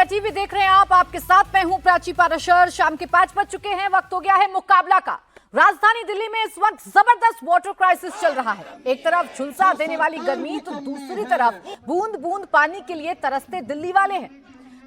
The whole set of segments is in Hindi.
टीवी देख रहे हैं आप, आपके साथ मैं हूं प्राची पाराशर। शाम के 5 बज चुके हैं, वक्त हो गया है मुकाबला का। राजधानी दिल्ली में इस वक्त जबरदस्त वाटर क्राइसिस चल रहा है। एक तरफ झुलसा देने वाली गर्मी तो दूसरी तरफ बूंद बूंद पानी के लिए तरसते दिल्ली वाले हैं।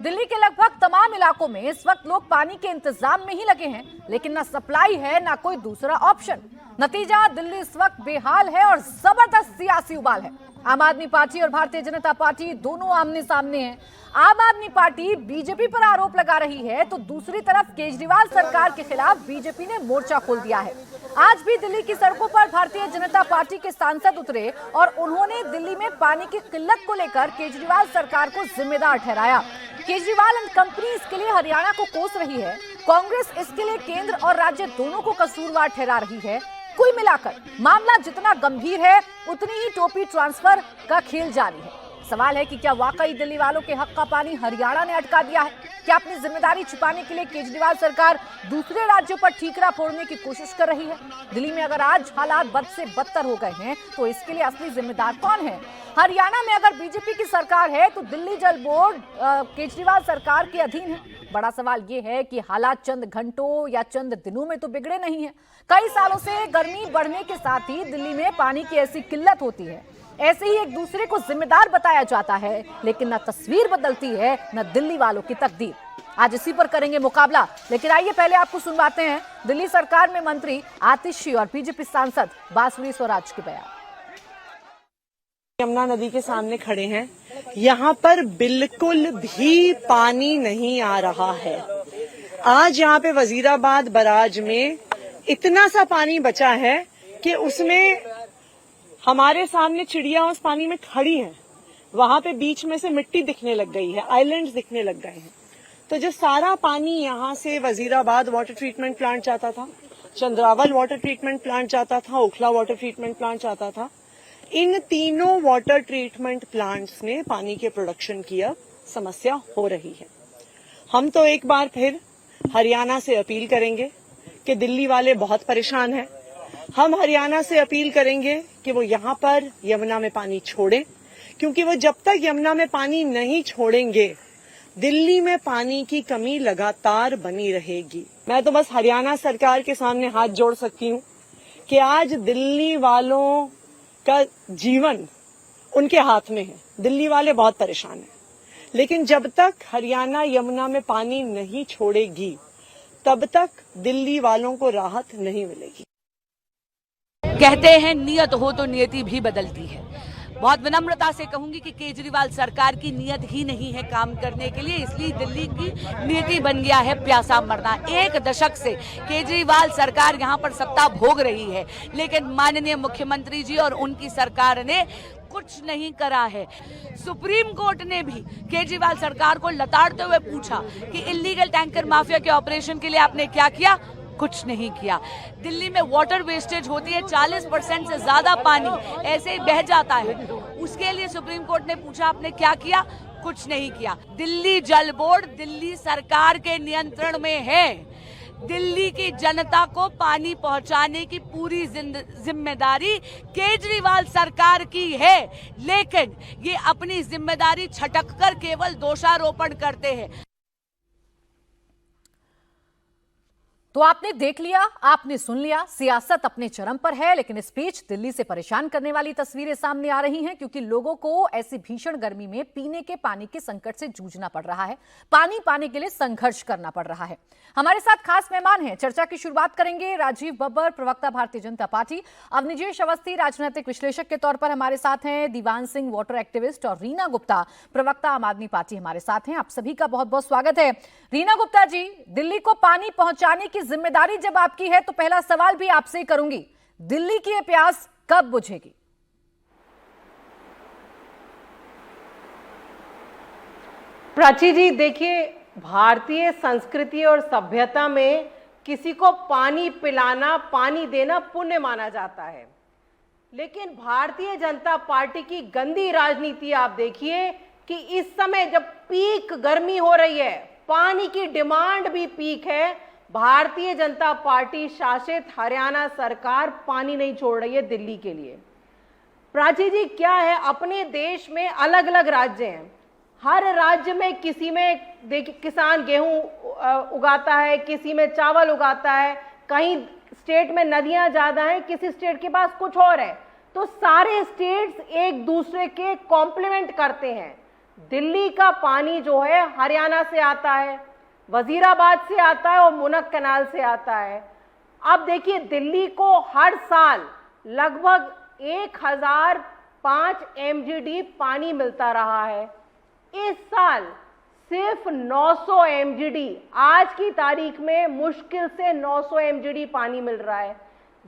दिल्ली के लगभग तमाम इलाकों में इस वक्त लोग पानी के इंतजाम में ही लगे हैं, लेकिन ना सप्लाई है ना कोई दूसरा ऑप्शन। नतीजा, दिल्ली इस वक्त बेहाल है और जबरदस्त सियासी उबाल है। आम आदमी पार्टी और भारतीय जनता पार्टी दोनों आमने सामने हैं। आम आदमी पार्टी बीजेपी पर आरोप लगा रही है, तो दूसरी तरफ केजरीवाल सरकार के खिलाफ बीजेपी ने मोर्चा खोल दिया है। आज भी दिल्ली की सड़कों पर भारतीय जनता पार्टी के सांसद उतरे और उन्होंने दिल्ली में पानी की किल्लत को लेकर केजरीवाल सरकार को जिम्मेदार ठहराया। केजरीवाल एंड कंपनी इसके लिए हरियाणा को कोस रही है, कांग्रेस इसके लिए केंद्र और राज्य दोनों को कसूरवार ठहरा रही है। कुल मिलाकर मामला जितना गंभीर है, उतनी ही टोपी ट्रांसफर का खेल जारी है। सवाल है कि क्या वाकई दिल्ली वालों के हक का पानी हरियाणा ने अटका दिया है? क्या अपनी जिम्मेदारी छिपाने के लिए केजरीवाल सरकार दूसरे राज्यों पर ठीकरा फोड़ने की कोशिश कर रही है? दिल्ली में अगर आज हालात बद से बदतर हो गए हैं, तो इसके लिए असली जिम्मेदार कौन है? हरियाणा में अगर बीजेपी की सरकार है, तो दिल्ली जल बोर्ड केजरीवाल सरकार के अधीन है। बड़ा सवाल यह है कि हालात चंद घंटों या चंद दिनों में तो बिगड़े नहीं है। कई सालों से गर्मी बढ़ने के साथ ही दिल्ली में पानी की ऐसी किल्लत होती है, ऐसे ही एक दूसरे को जिम्मेदार बताया जाता है, लेकिन न तस्वीर बदलती है न दिल्ली वालों की तकदीर। आज इसी पर करेंगे मुकाबला, लेकिन आइए पहले आपको सुनवाते हैं दिल्ली सरकार में मंत्री आतिशी और बीजेपी सांसद बांसुरी स्वराज के बयान। यमुना नदी के सामने खड़े हैं, यहाँ पर बिल्कुल भी पानी नहीं आ रहा है। आज यहाँ पे वजीराबाद बराज में इतना सा पानी बचा है कि उसमें हमारे सामने चिड़िया उस पानी में खड़ी हैं, वहां पे बीच में से मिट्टी दिखने लग गई है, आइलैंड्स दिखने लग गए हैं। तो जो सारा पानी यहाँ से वजीराबाद वाटर ट्रीटमेंट प्लांट जाता था, चंद्रावल वाटर ट्रीटमेंट प्लांट जाता था, ओखला वाटर ट्रीटमेंट प्लांट जाता था, इन तीनों वाटर ट्रीटमेंट प्लांट्स में पानी के प्रोडक्शन की अब समस्या हो रही है। हम तो एक बार फिर हरियाणा से अपील करेंगे कि दिल्ली वाले बहुत परेशान हैं। हम हरियाणा से अपील करेंगे कि वो यहाँ पर यमुना में पानी छोड़ें, क्योंकि वो जब तक यमुना में पानी नहीं छोड़ेंगे, दिल्ली में पानी की कमी लगातार बनी रहेगी। मैं तो बस हरियाणा सरकार के सामने हाथ जोड़ सकती हूँ कि आज दिल्ली वालों का जीवन उनके हाथ में है। दिल्ली वाले बहुत परेशान हैं, लेकिन जब तक हरियाणा यमुना में पानी नहीं छोड़ेगी, तब तक दिल्ली वालों को राहत नहीं मिलेगी। कहते हैं नियत हो तो नियति भी बदलती है। बहुत विनम्रता से कहूंगी कि केजरीवाल सरकार की नियत ही नहीं है काम करने के लिए, इसलिए दिल्ली की नियति बन गया है प्यासा मरना। एक दशक से केजरीवाल सरकार यहां पर सत्ता भोग रही है, लेकिन माननीय मुख्यमंत्री जी और उनकी सरकार ने कुछ नहीं करा है। सुप्रीम कोर्ट ने भी केजरीवाल सरकार को लताड़ते हुए पूछा कि इल्लीगल टैंकर माफिया के ऑपरेशन के लिए आपने क्या किया? कुछ नहीं किया। दिल्ली में वाटर वेस्टेज होती है, 40% से ज्यादा पानी ऐसे ही बह जाता है। उसके लिए सुप्रीम कोर्ट ने पूछा आपने क्या किया? कुछ नहीं किया। दिल्ली जल बोर्ड दिल्ली सरकार के नियंत्रण में है। दिल्ली की जनता को पानी पहुंचाने की पूरी जिम्मेदारी केजरीवाल सरकार की है, लेकिन ये अपनी जिम्मेदारी छटककर केवल दोषारोपण करते हैं। तो आपने देख लिया, आपने सुन लिया, सियासत अपने चरम पर है, लेकिन इस बीच दिल्ली से परेशान करने वाली तस्वीरें सामने आ रही हैं, क्योंकि लोगों को ऐसी भीषण गर्मी में पीने के पानी के संकट से जूझना पड़ रहा है। पानी पाने के लिए संघर्ष करना पड़ रहा है। हमारे साथ खास मेहमान हैं। चर्चा की शुरुआत करेंगे राजीव बब्बर, प्रवक्ता भारतीय जनता पार्टी, अवनिजेश अवस्थी राजनीतिक विश्लेषक के तौर पर हमारे साथ हैं, दीवान सिंह वाटर एक्टिविस्ट और रीना गुप्ता प्रवक्ता आम आदमी पार्टी हमारे साथ हैं। आप सभी का बहुत बहुत स्वागत है। रीना गुप्ता जी, दिल्ली को पानी पहुंचाने की जिम्मेदारी जब आपकी है, तो पहला सवाल भी आपसे ही करूंगी, दिल्ली की ये प्यास कब बुझेगी? प्राची जी, देखिए, भारतीय संस्कृति और सभ्यता में किसी को पानी पिलाना, पानी देना पुण्य माना जाता है, लेकिन भारतीय जनता पार्टी की गंदी राजनीति आप देखिए कि इस समय जब पीक गर्मी हो रही है, पानी की डिमांड भी पीक है, भारतीय जनता पार्टी शासित हरियाणा सरकार पानी नहीं छोड़ रही है दिल्ली के लिए। प्राची जी, क्या है, अपने देश में अलग अलग राज्य हैं। हर राज्य में किसी में देखिए किसान गेहूं उगाता है, किसी में चावल उगाता है, कहीं स्टेट में नदियां ज्यादा हैं, किसी स्टेट के पास कुछ और है। तो सारे स्टेट्स एक दूसरे के कॉम्प्लीमेंट करते हैं। दिल्ली का पानी जो है हरियाणा से आता है, वजीराबाद से आता है और मुनक कैनाल से आता है। अब देखिए दिल्ली को हर साल लगभग 1005 MGD पानी मिलता रहा है। इस साल सिर्फ 900 MGD, आज की तारीख में मुश्किल से 900 MGD पानी मिल रहा है।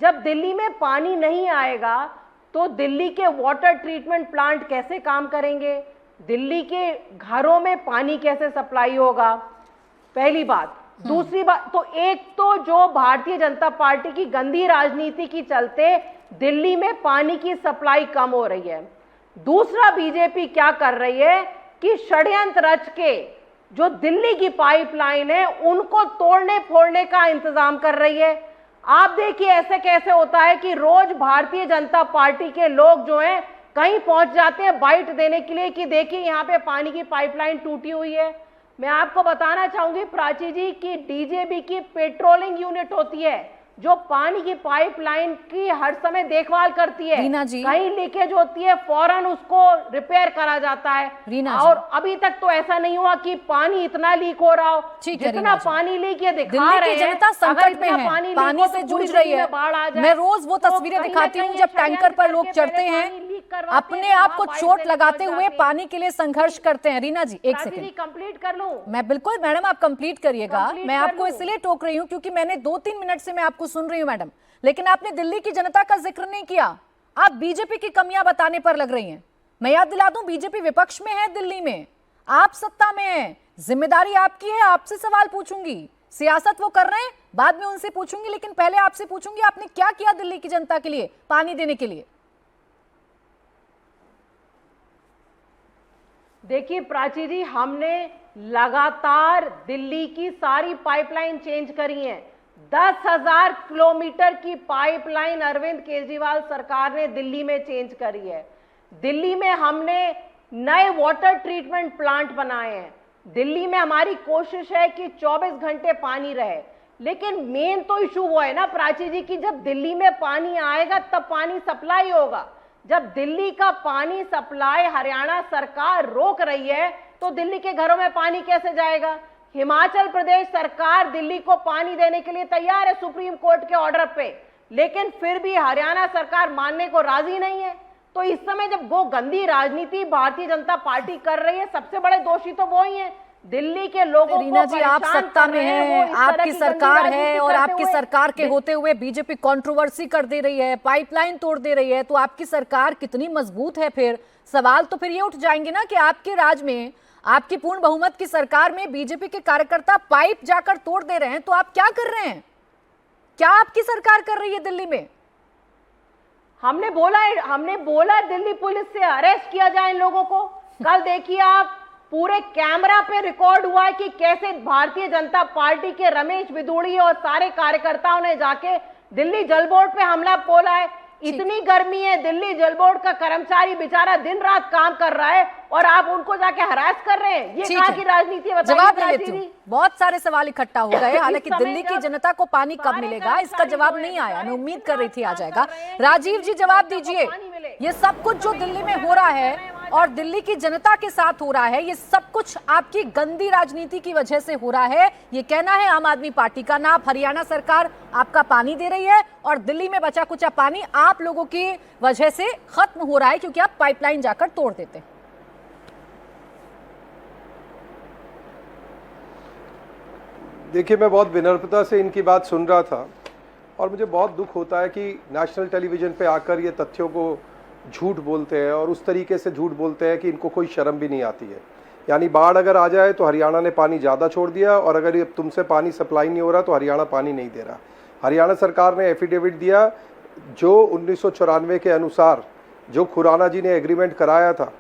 जब दिल्ली में पानी नहीं आएगा तो दिल्ली के वाटर ट्रीटमेंट प्लांट कैसे काम करेंगे, दिल्ली के घरों में पानी कैसे सप्लाई होगा, पहली बात। दूसरी बात तो एक तो जो भारतीय जनता पार्टी की गंदी राजनीति की चलते दिल्ली में पानी की सप्लाई कम हो रही है। दूसरा बीजेपी क्या कर रही है कि षड्यंत्र रच के जो दिल्ली की पाइपलाइन है उनको तोड़ने फोड़ने का इंतजाम कर रही है। आप देखिए ऐसे कैसे होता है कि रोज भारतीय जनता पार्टी के लोग जो हैं कहीं पहुंच जाते हैं बाइट देने के लिए कि देखिए यहाँ पे पानी की पाइपलाइन टूटी हुई है। मैं आपको बताना चाहूंगी प्राची जी की डीजेबी की पेट्रोलिंग यूनिट होती है जो पानी की पाइपलाइन की हर समय देखभाल करती है। रीना जी, कहीं लीकेज होती है फौरन उसको रिपेयर करा जाता है। रीना और अभी तक तो ऐसा नहीं हुआ कि पानी इतना लीक हो रहा हो। जितना पानी लीक ये दिखा रहे हैं, दिल्ली की जनता संकट में है, पानी से जूझ रही है। मैं रोज वो तस्वीरें दिखाती हूँ जब टैंकर पर लोग चढ़ते हैं, अपने आप को चोट लगाते हुए पानी के लिए संघर्ष करते हैं। रीना जी एक सेकंड कंप्लीट कर लूं मैं। बिल्कुल मैडम आप कंप्लीट करिएगा। मैं आपको इसलिए टोक रही हूँ क्योंकि मैंने 2-3 मिनट से मैं आपको सुन रही हूँ मैडम, लेकिन आपने दिल्ली की जनता का जिक्र नहीं किया। आप बीजेपी की कमियां बताने पर लग रही हैं। मैं याद दिला दूं बीजेपी विपक्ष में है दिल्ली में, आप सत्ता में हैं, जिम्मेदारी आपकी है। आपसे सवाल पूछूंगी, सियासत वो कर रहे हैं बाद में उनसे पूछूंगी, लेकिन पहले आपसे पूछूंगी आपने क्या किया दिल्ली की जनता के लिए पानी देने के लिए। देखिए प्राची जी, हमने लगातार दिल्ली की सारी पाइपलाइन चेंज करी है। 10,000 किलोमीटर की पाइपलाइन अरविंद केजरीवाल सरकार ने दिल्ली में चेंज करी है। दिल्ली में हमने नए वाटर ट्रीटमेंट प्लांट बनाए हैं। दिल्ली में हमारी कोशिश है कि 24 घंटे पानी रहे। लेकिन मेन तो इशू वो है ना प्राची जी की जब दिल्ली में पानी आएगा तब पानी सप्लाई होगा। जब दिल्ली का पानी सप्लाई हरियाणा सरकार रोक रही है तो दिल्ली के घरों में पानी कैसे जाएगा। हिमाचल प्रदेश सरकार दिल्ली को पानी देने के लिए तैयार है सुप्रीम कोर्ट के ऑर्डर पे, लेकिन फिर भी हरियाणा सरकार मानने को राजी नहीं है। तो इस समय जब वो गंदी राजनीति भारतीय जनता पार्टी कर रही है, सबसे बड़े दोषी तो वो ही है। दिल्ली के लोगों को रीना जी आप सत्ता में हैं, आपकी सरकार है और आपकी सरकार के होते हुए बीजेपी कंट्रोवर्सी कर दे रही है, पाइपलाइन तोड़ दे रही है, तो आपकी सरकार कितनी मजबूत है। फिर सवाल तो फिर ये उठ जाएंगे ना कि आपके राज में, आपकी पूर्ण बहुमत की सरकार में बीजेपी के कार्यकर्ता पाइप जाकर तोड़ दे रहे हैं, तो आप क्या कर रहे हैं, क्या आपकी सरकार कर रही है दिल्ली में। हमने बोला दिल्ली पुलिस से अरेस्ट किया जाए इन लोगों को। कल देखिए आप पूरे कैमरा पे रिकॉर्ड हुआ है कि कैसे भारतीय जनता पार्टी के रमेश बिदूड़ी और सारे कार्यकर्ताओं ने जाके दिल्ली जल बोर्ड पे हमला बोला है। इतनी गर्मी है, दिल्ली जल बोर्ड का कर्मचारी बेचारा दिन रात काम कर रहा है और आप उनको जाके हरास कर रहे हैं। ये कहाँ की राजनीति है बताइए। जवाब ले लेती हूं, बहुत सारे सवाल इकट्ठा हो गए। हालांकि दिल्ली की जनता को पानी कब मिलेगा इसका जवाब नहीं आया, मैं उम्मीद कर रही थी आ जाएगा। राजीव जी जवाब दीजिए, ये सब कुछ जो दिल्ली में हो रहा है और दिल्ली की जनता के साथ हो रहा है, ये सब कुछ आपकी गंदी राजनीति की वजह से हो रहा है, ये कहना है आम आदमी पार्टी का। ना हरियाणा सरकार आपका पानी दे रही है और दिल्ली में बचा कुचा पानी आप लोगों की वजह से खत्म हो रहा है क्योंकि आप पाइपलाइन जाकर तोड़ देते हैं। देखिए, मैं बहुत विनम्रता से इनकी बात सुन रहा था और मुझे बहुत दुख होता है कि नेशनल टेलीविजन पे आकर ये तथ्यों को झूठ बोलते हैं और उस तरीके से झूठ बोलते हैं कि इनको कोई शर्म भी नहीं आती है। यानी बाढ़ अगर आ जाए तो हरियाणा ने पानी ज़्यादा छोड़ दिया और अगर तुमसे पानी सप्लाई नहीं हो रहा तो हरियाणा पानी नहीं दे रहा। हरियाणा सरकार ने एफिडेविट दिया जो 1994 के अनुसार जो खुराना जी ने एग्रीमेंट कराया था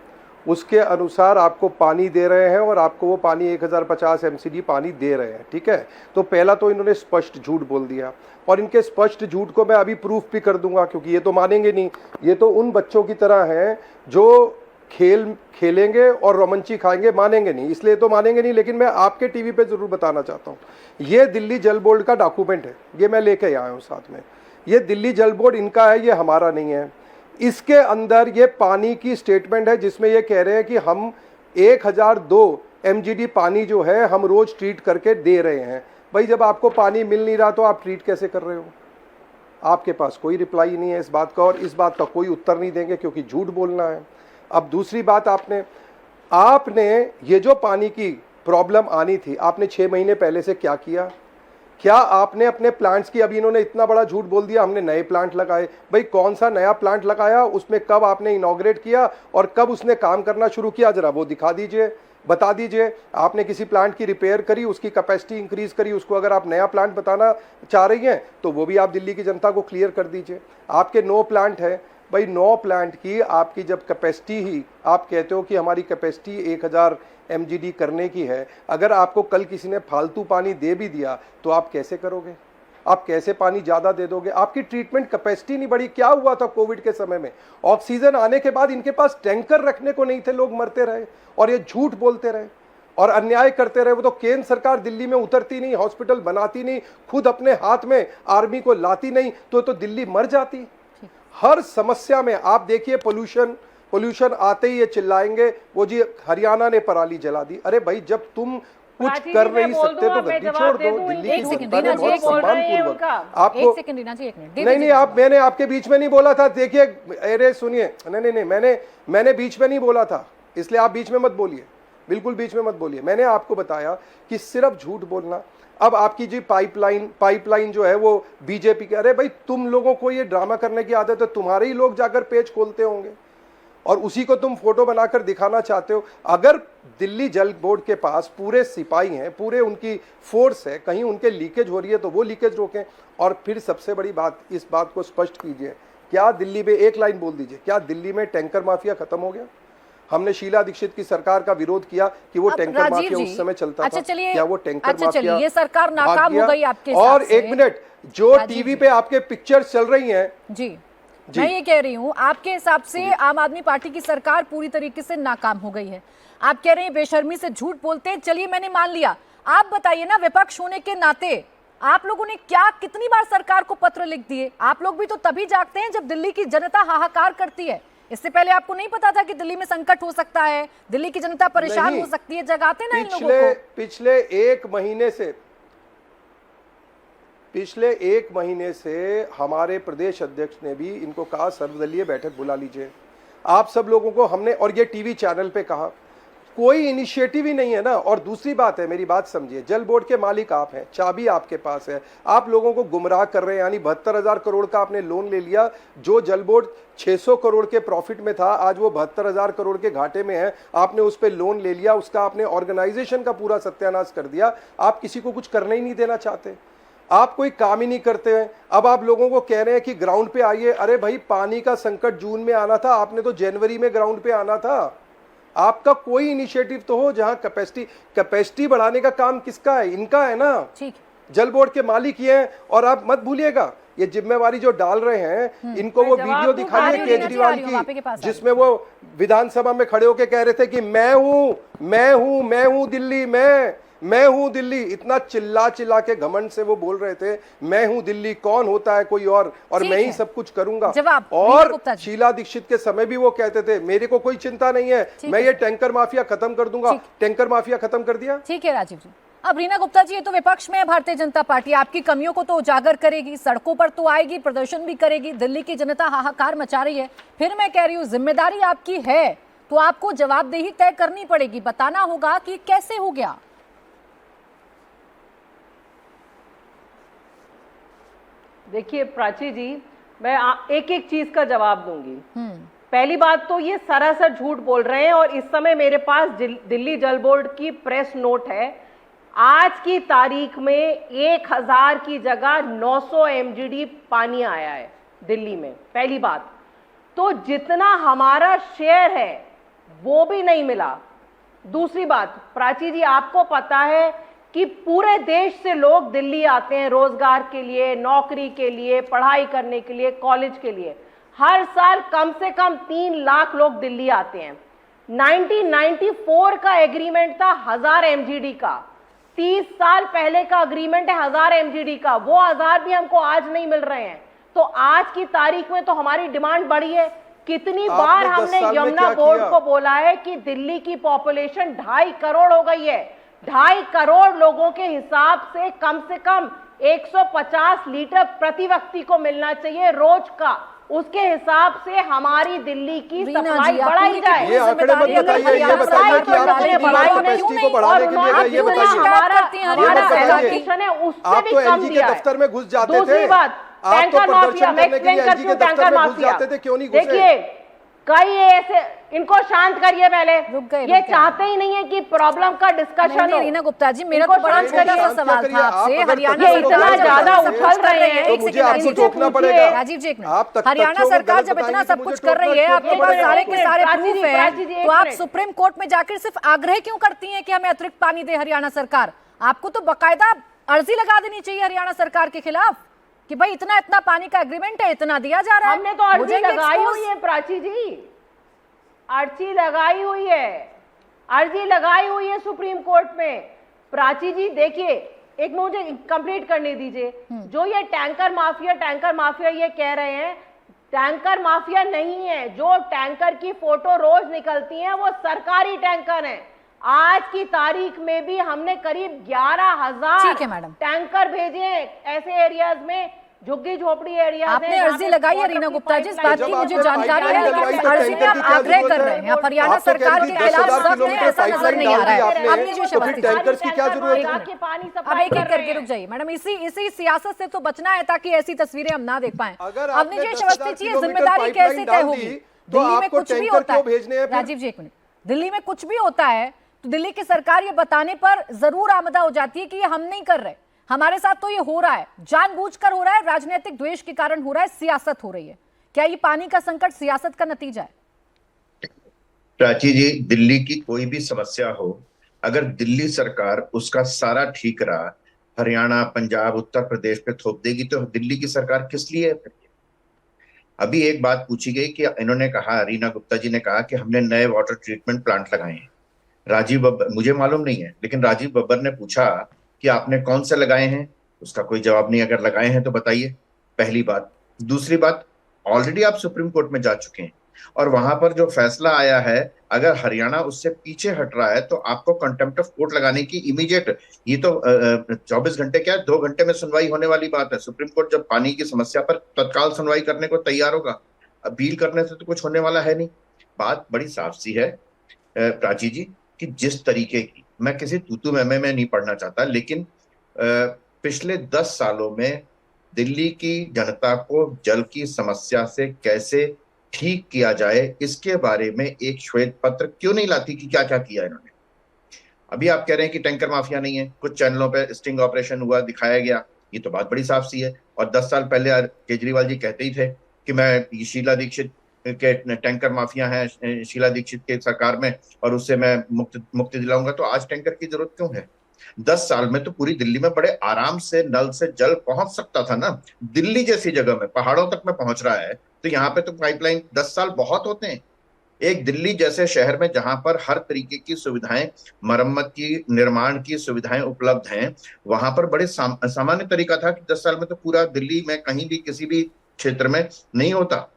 उसके अनुसार आपको पानी दे रहे हैं और आपको वो पानी 1050 MCD पानी दे रहे हैं। ठीक है, तो पहला तो इन्होंने स्पष्ट झूठ बोल दिया और इनके स्पष्ट झूठ को मैं अभी प्रूफ भी कर दूंगा क्योंकि ये तो मानेंगे नहीं। ये तो उन बच्चों की तरह हैं जो खेल खेलेंगे और रोमांची खाएंगे, मानेंगे नहीं, इसलिए तो मानेंगे नहीं। लेकिन मैं आपके टीवी पे जरूर बताना चाहता हूँ, ये दिल्ली जल बोर्ड का डॉक्यूमेंट है, ये मैं लेके आया हूँ साथ में। ये दिल्ली जल बोर्ड इनका है, ये हमारा नहीं है। इसके अंदर ये पानी की स्टेटमेंट है जिसमें ये कह रहे हैं कि हम 1002 MGD पानी जो है हम रोज ट्रीट करके दे रहे हैं। भाई जब आपको पानी मिल नहीं रहा तो आप ट्रीट कैसे कर रहे हो? आपके पास कोई रिप्लाई नहीं है इस बात का, और इस बात का कोई उत्तर नहीं देंगे क्योंकि झूठ बोलना है। अब दूसरी बात, आपने ये जो पानी की प्रॉब्लम आनी थी, आपने 6 महीने पहले से क्या किया? क्या आपने अपने प्लांट्स की, अभी इन्होंने इतना बड़ा झूठ बोल दिया हमने नए प्लांट लगाए। भाई कौन सा नया प्लांट लगाया, उसमें कब आपने इनॉग्रेट किया और कब उसने काम करना शुरू किया, जरा वो दिखा दीजिए, बता दीजिए। आपने किसी प्लांट की रिपेयर करी, उसकी कैपेसिटी इंक्रीज करी, उसको अगर आप नया प्लांट बताना चाह रही हैं तो वो भी आप दिल्ली की जनता को क्लियर कर दीजिए। आपके 9 प्लांट है, भाई 9 प्लांट की आपकी जब कैपेसिटी ही, आप कहते हो कि हमारी कैपेसिटी 1000 MGD करने की है, अगर आपको कल किसी ने फालतू पानी दे भी दिया तो आप कैसे करोगे? आप कैसे पानी ज्यादा दे दोगे? आपकी ट्रीटमेंट कैपेसिटी नहीं बढ़ी। क्या हुआ था कोविड के समय में? ऑक्सीजन आने के बाद इनके पास टैंकर रखने को नहीं थे, लोग मरते रहे और ये झूठ बोलते रहे और अन्याय करते रहे। वो तो केंद्र सरकार दिल्ली में उतरती नहीं, हॉस्पिटल बनाती नहीं, खुद अपने हाथ में आर्मी को लाती नहीं, तो दिल्ली मर जाती। हर समस्या में आप देखिए, पोल्यूशन आते ही ये चिल्लाएंगे वो जी हरियाणा ने पराली जला दी। अरे भाई जब तुम कुछ कर नहीं सकते तो गद्दी छोड़ दो। दिल्ली की जनता ने बहुत सम्मानपूर्वक आपको, एक सेकंड रीना जी, एक मिनट। नहीं आप, मैंने आपके बीच में नहीं बोला था। देखिए, अरे सुनिए, नहीं मैंने बीच में नहीं बोला था, इसलिए आप बीच में मत बोलिए, बिल्कुल बीच में मत बोलिए। मैंने आपको बताया कि सिर्फ झूठ बोलना। अब आपकी जी पाइपलाइन जो है वो बीजेपी के, अरे भाई तुम लोगों को ये ड्रामा करने की आदत है, तुम्हारे ही लोग जाकर पेज खोलते होंगे और उसी को तुम फोटो बनाकर दिखाना चाहते हो। अगर दिल्ली जल बोर्ड के पास पूरे सिपाही हैं, पूरे उनकी फोर्स है, कहीं उनके लीकेज हो रही है तो वो लीकेज रोकें। और फिर सबसे बड़ी बात, इस बात को स्पष्ट कीजिए, क्या दिल्ली में, एक लाइन बोल दीजिए, क्या दिल्ली में टैंकर माफिया खत्म हो गया? हमने शीला दीक्षित की सरकार का विरोध किया कि वो टैंकर माफिया उस समय चलता था, क्या वो टैंकर माफिया ये सरकार नाकाम हो गई आपके हिसाब और से? एक मिनट, जो टीवी पे आपके पिक्चर्स चल रही हैं जी, मैं ये कह रही हूँ, आपके हिसाब से आम आदमी पार्टी की सरकार पूरी तरीके से नाकाम हो गई है। आप कह रहे हैं बेशर्मी से झूठ बोलते हैं, चलिए मैंने मान लिया। आप बताइए ना, विपक्ष होने के नाते आप लोगों ने कितनी बार सरकार को पत्र लिख दिए? आप लोग भी तो तभी जागते हैं जब दिल्ली की जनता हाहाकार करती है। इससे पहले आपको नहीं पता था कि दिल्ली में संकट हो सकता है, दिल्ली की जनता परेशान हो सकती है? जगाते ना इन लोगों को। पिछले एक महीने से हमारे प्रदेश अध्यक्ष ने भी इनको कहा सर्वदलीय बैठक बुला लीजिए। आप सब लोगों को हमने, और ये टीवी चैनल पे कहा, कोई इनिशिएटिव ही नहीं है ना। और दूसरी बात है, मेरी बात समझिए, जल बोर्ड के मालिक आप हैं, चाबी आपके पास है, आप लोगों को गुमराह कर रहे हैं। यानी 72,000 करोड़ का आपने लोन ले लिया, जो जल बोर्ड 600 करोड़ के प्रॉफिट में था, आज वो 72,000 करोड़ के घाटे में है। आपने उस पर लोन ले लिया, उसका आपने ऑर्गेनाइजेशन का पूरा सत्यानाश कर दिया। आप किसी को कुछ करने ही नहीं देना चाहते, आप कोई काम ही नहीं करते हैं। अब आप लोगों को कह रहे हैं कि ग्राउंड पे आइए। अरे भाई पानी का संकट जून में आना था, आपने तो जनवरी में ग्राउंड पे आना था। आपका कोई इनिशिएटिव तो हो जहां कैपेसिटी बढ़ाने का काम किसका है? इनका है ना, ठीक, जल बोर्ड के मालिक ये हैं। और आप मत भूलिएगा, ये जिम्मेवारी जो डाल रहे हैं, इनको वो वीडियो दिखाइए केजरीवाल की, जिसमें वो विधानसभा में खड़े होकर कह रहे थे कि मैं हूं दिल्ली, मैं हूं दिल्ली। इतना चिल्ला के घमंड से वो बोल रहे थे, मैं हूं दिल्ली, कौन होता है कोई और मैं ही सब कुछ करूंगा। और शीला दीक्षित के समय भी वो कहते थे मेरे को कोई चिंता नहीं है, मैं ये टैंकर माफिया खत्म कर दूंगा। टैंकर माफिया खत्म कर दिया। ठीक है राजीव जी। अब रीना गुप्ता जी, ये तो विपक्ष में है भारतीय जनता पार्टी, आपकी कमियों को तो उजागर करेगी, सड़कों पर तो आएगी, प्रदर्शन भी करेगी, दिल्ली की जनता हाहाकार मचा रही है। फिर मैं कह रही हूँ, जिम्मेदारी आपकी है तो आपको जवाबदेही तय करनी पड़ेगी, बताना होगा कि कैसे हो गया। देखिए प्राची जी, मैं एक एक चीज का जवाब दूंगी। पहली बात तो ये सरासर झूठ बोल रहे हैं, और इस समय मेरे पास दिल्ली जल बोर्ड की प्रेस नोट है। आज की तारीख में 1000 की जगह 900 MGD पानी आया है दिल्ली में। पहली बात तो जितना हमारा शेयर है वो भी नहीं मिला। दूसरी बात, प्राची जी आपको पता है कि पूरे देश से लोग दिल्ली आते हैं रोजगार के लिए, नौकरी के लिए, पढ़ाई करने के लिए, कॉलेज के लिए। हर साल कम से कम 3 लाख लोग दिल्ली आते हैं। 1994 का एग्रीमेंट था 1000 MGD का, 30 साल पहले का एग्रीमेंट है 1000 MGD का, वो 1000 भी हमको आज नहीं मिल रहे हैं। तो आज की तारीख में तो हमारी डिमांड बढ़ी है। कितनी बार हमने यमुना बोर्ड को बोला है कि दिल्ली की पॉपुलेशन 2.5 करोड़ हो गई है, 2.5 करोड़ लोगों के हिसाब से कम 150 लीटर प्रति व्यक्ति को मिलना चाहिए रोज का। उसके हिसाब से हमारी दिल्ली की सप्लाई बढ़ाई जाए। ये आंकड़े मत बताइए, ये बताइए कि आप कैपेसिटी को बढ़ाने के लिए ये बताइए। आप तो एलजी के दफ्तर में घुस जाते थे। दूसरी बात, टैंकर माफिया, मैं एक्सप्लेन करती हूँ टैंकर माफिया। देखिए, कई ऐसे, इनको शांत करिए पहले, ये चाहते ही नहीं है कि प्रॉब्लम का डिस्कशन हो। रीना गुप्ता जी, मेरा तो बड़ा छोटा सा सवाल था आपसे। हरियाणा इतना ज्यादा उछल रहे हैं, तो मुझे आपको टोकना पड़ेगा। राजीव जी, हरियाणा सरकार जब इतना सब कुछ कर रही है, आपके पास सारे के सारे प्रूफ है, तो आप सुप्रीम कोर्ट में जाकर सिर्फ आग्रह क्यों करती हैं कि हमें अतिरिक्त पानी दे हरियाणा सरकार? आपको तो बाकायदा अर्जी लगा देनी चाहिए हरियाणा सरकार के खिलाफ कि भाई इतना इतना पानी का एग्रीमेंट है, इतना दिया जा रहा है। हमने तो अर्जी लगाई हुई है प्राची जी, अर्जी लगाई हुई है, अर्जी लगाई हुई है सुप्रीम कोर्ट में। प्राची जी देखिए, एक मुझे कंप्लीट करने दीजिए। जो ये टैंकर माफिया ये कह रहे हैं, टैंकर माफिया नहीं है। जो टैंकर की फोटो रोज निकलती हैं वो सरकारी टैंकर हैं। आज की तारीख में भी हमने करीब 11,000 टैंकर भेजे हैं ऐसे एरियाज में, झुग्गी झोपड़ी एरिया। आपने अर्जी लगाई है रीना गुप्ता जी, इस बात की मुझे जानकारी है, लेकिन अर्जी में आप आग्रह कर रहे हैं हरियाणा सरकार के खिलाफ सख्त है, ऐसा नजर नहीं आ रहा है। अब नीचे टैंकर की क्या जरूरत है? अब एक एक करके रुक जाइए मैडम, इसी सियासत से तो बचना है ताकि ऐसी तस्वीरें हम ना देख पाए। अब नीचे अवस्थी जी, जिम्मेदारी कैसे तय होगी? दिल्ली में कुछ भी होता है, राजीव जी एक मिनट, दिल्ली में कुछ भी होता है तो दिल्ली की सरकार ये बताने पर जरूर आमदा हो जाती है कि ये हम नहीं कर रहे, हमारे साथ तो ये हो रहा है, जानबूझकर हो रहा है, राजनीतिक द्वेष के कारण हो रहा है, सियासत हो रही है। क्या ये पानी का संकट सियासत का नतीजा है? प्राची जी, दिल्ली की कोई भी समस्या हो, अगर दिल्ली सरकार उसका सारा ठीकरा हरियाणा, पंजाब, उत्तर प्रदेश पे थोप देगी तो दिल्ली की सरकार किस लिए है? अभी एक बात पूछी गई कि इन्होंने कहा, रीना गुप्ता जी ने कहा कि हमने नए वाटर ट्रीटमेंट प्लांट लगाए हैं। राजीव बब्बर, मुझे मालूम नहीं है, लेकिन राजीव बब्बर ने पूछा कि आपने कौन से लगाए हैं, उसका कोई जवाब नहीं। अगर लगाए हैं तो बताइए, पहली बात। दूसरी बात, ऑलरेडी आप सुप्रीम कोर्ट में जा चुके हैं और वहां पर जो फैसला आया है, अगर हरियाणा उससे पीछे हट रहा है तो आपको कंटेम्प्ट ऑफ कोर्ट लगाने की इमीडिएट, ये तो 24 घंटे क्या 2 घंटे में सुनवाई होने वाली बात है। सुप्रीम कोर्ट जब पानी की समस्या पर तत्काल सुनवाई करने को तैयार होगा, अपील करने से तो कुछ होने वाला है नहीं। बात बड़ी साफ सी है प्राची जी कि जिस तरीके की, मैं किसी तूतू में नहीं पढ़ना चाहता, लेकिन पिछले 10 सालों में दिल्ली की जनता को जल की समस्या से कैसे ठीक किया जाए, इसके बारे में एक श्वेत पत्र क्यों नहीं लाती कि क्या क्या किया इन्होंने। अभी आप कह रहे हैं कि टैंकर माफिया नहीं है, कुछ चैनलों पे स्टिंग ऑपरेशन हुआ, दिखाया गया, ये तो बात बड़ी साफ सी है। और 10 साल पहले केजरीवाल जी कहते ही थे कि मैं शीला दीक्षित के टैंकर माफिया हैं शीला दीक्षित के सरकार में और उससे मैं मुक्ति दिलाऊंगा। तो आज टैंकर की जरूरत क्यों है? 10 साल में तो पूरी दिल्ली में बड़े आराम से नल से जल पहुंच सकता था ना। दिल्ली जैसी जगह में पहाड़ों तक में पहुंच रहा है, तो यहाँ पे तो पाइपलाइन 10 साल बहुत होते हैं। एक दिल्ली जैसे शहर में जहां पर हर तरीके की सुविधाएं, मरम्मत की, निर्माण की सुविधाएं उपलब्ध हैं, वहां पर बड़े सामान्य तरीका था कि 10 साल में तो पूरा दिल्ली में कहीं भी किसी भी क्षेत्र में नहीं होता।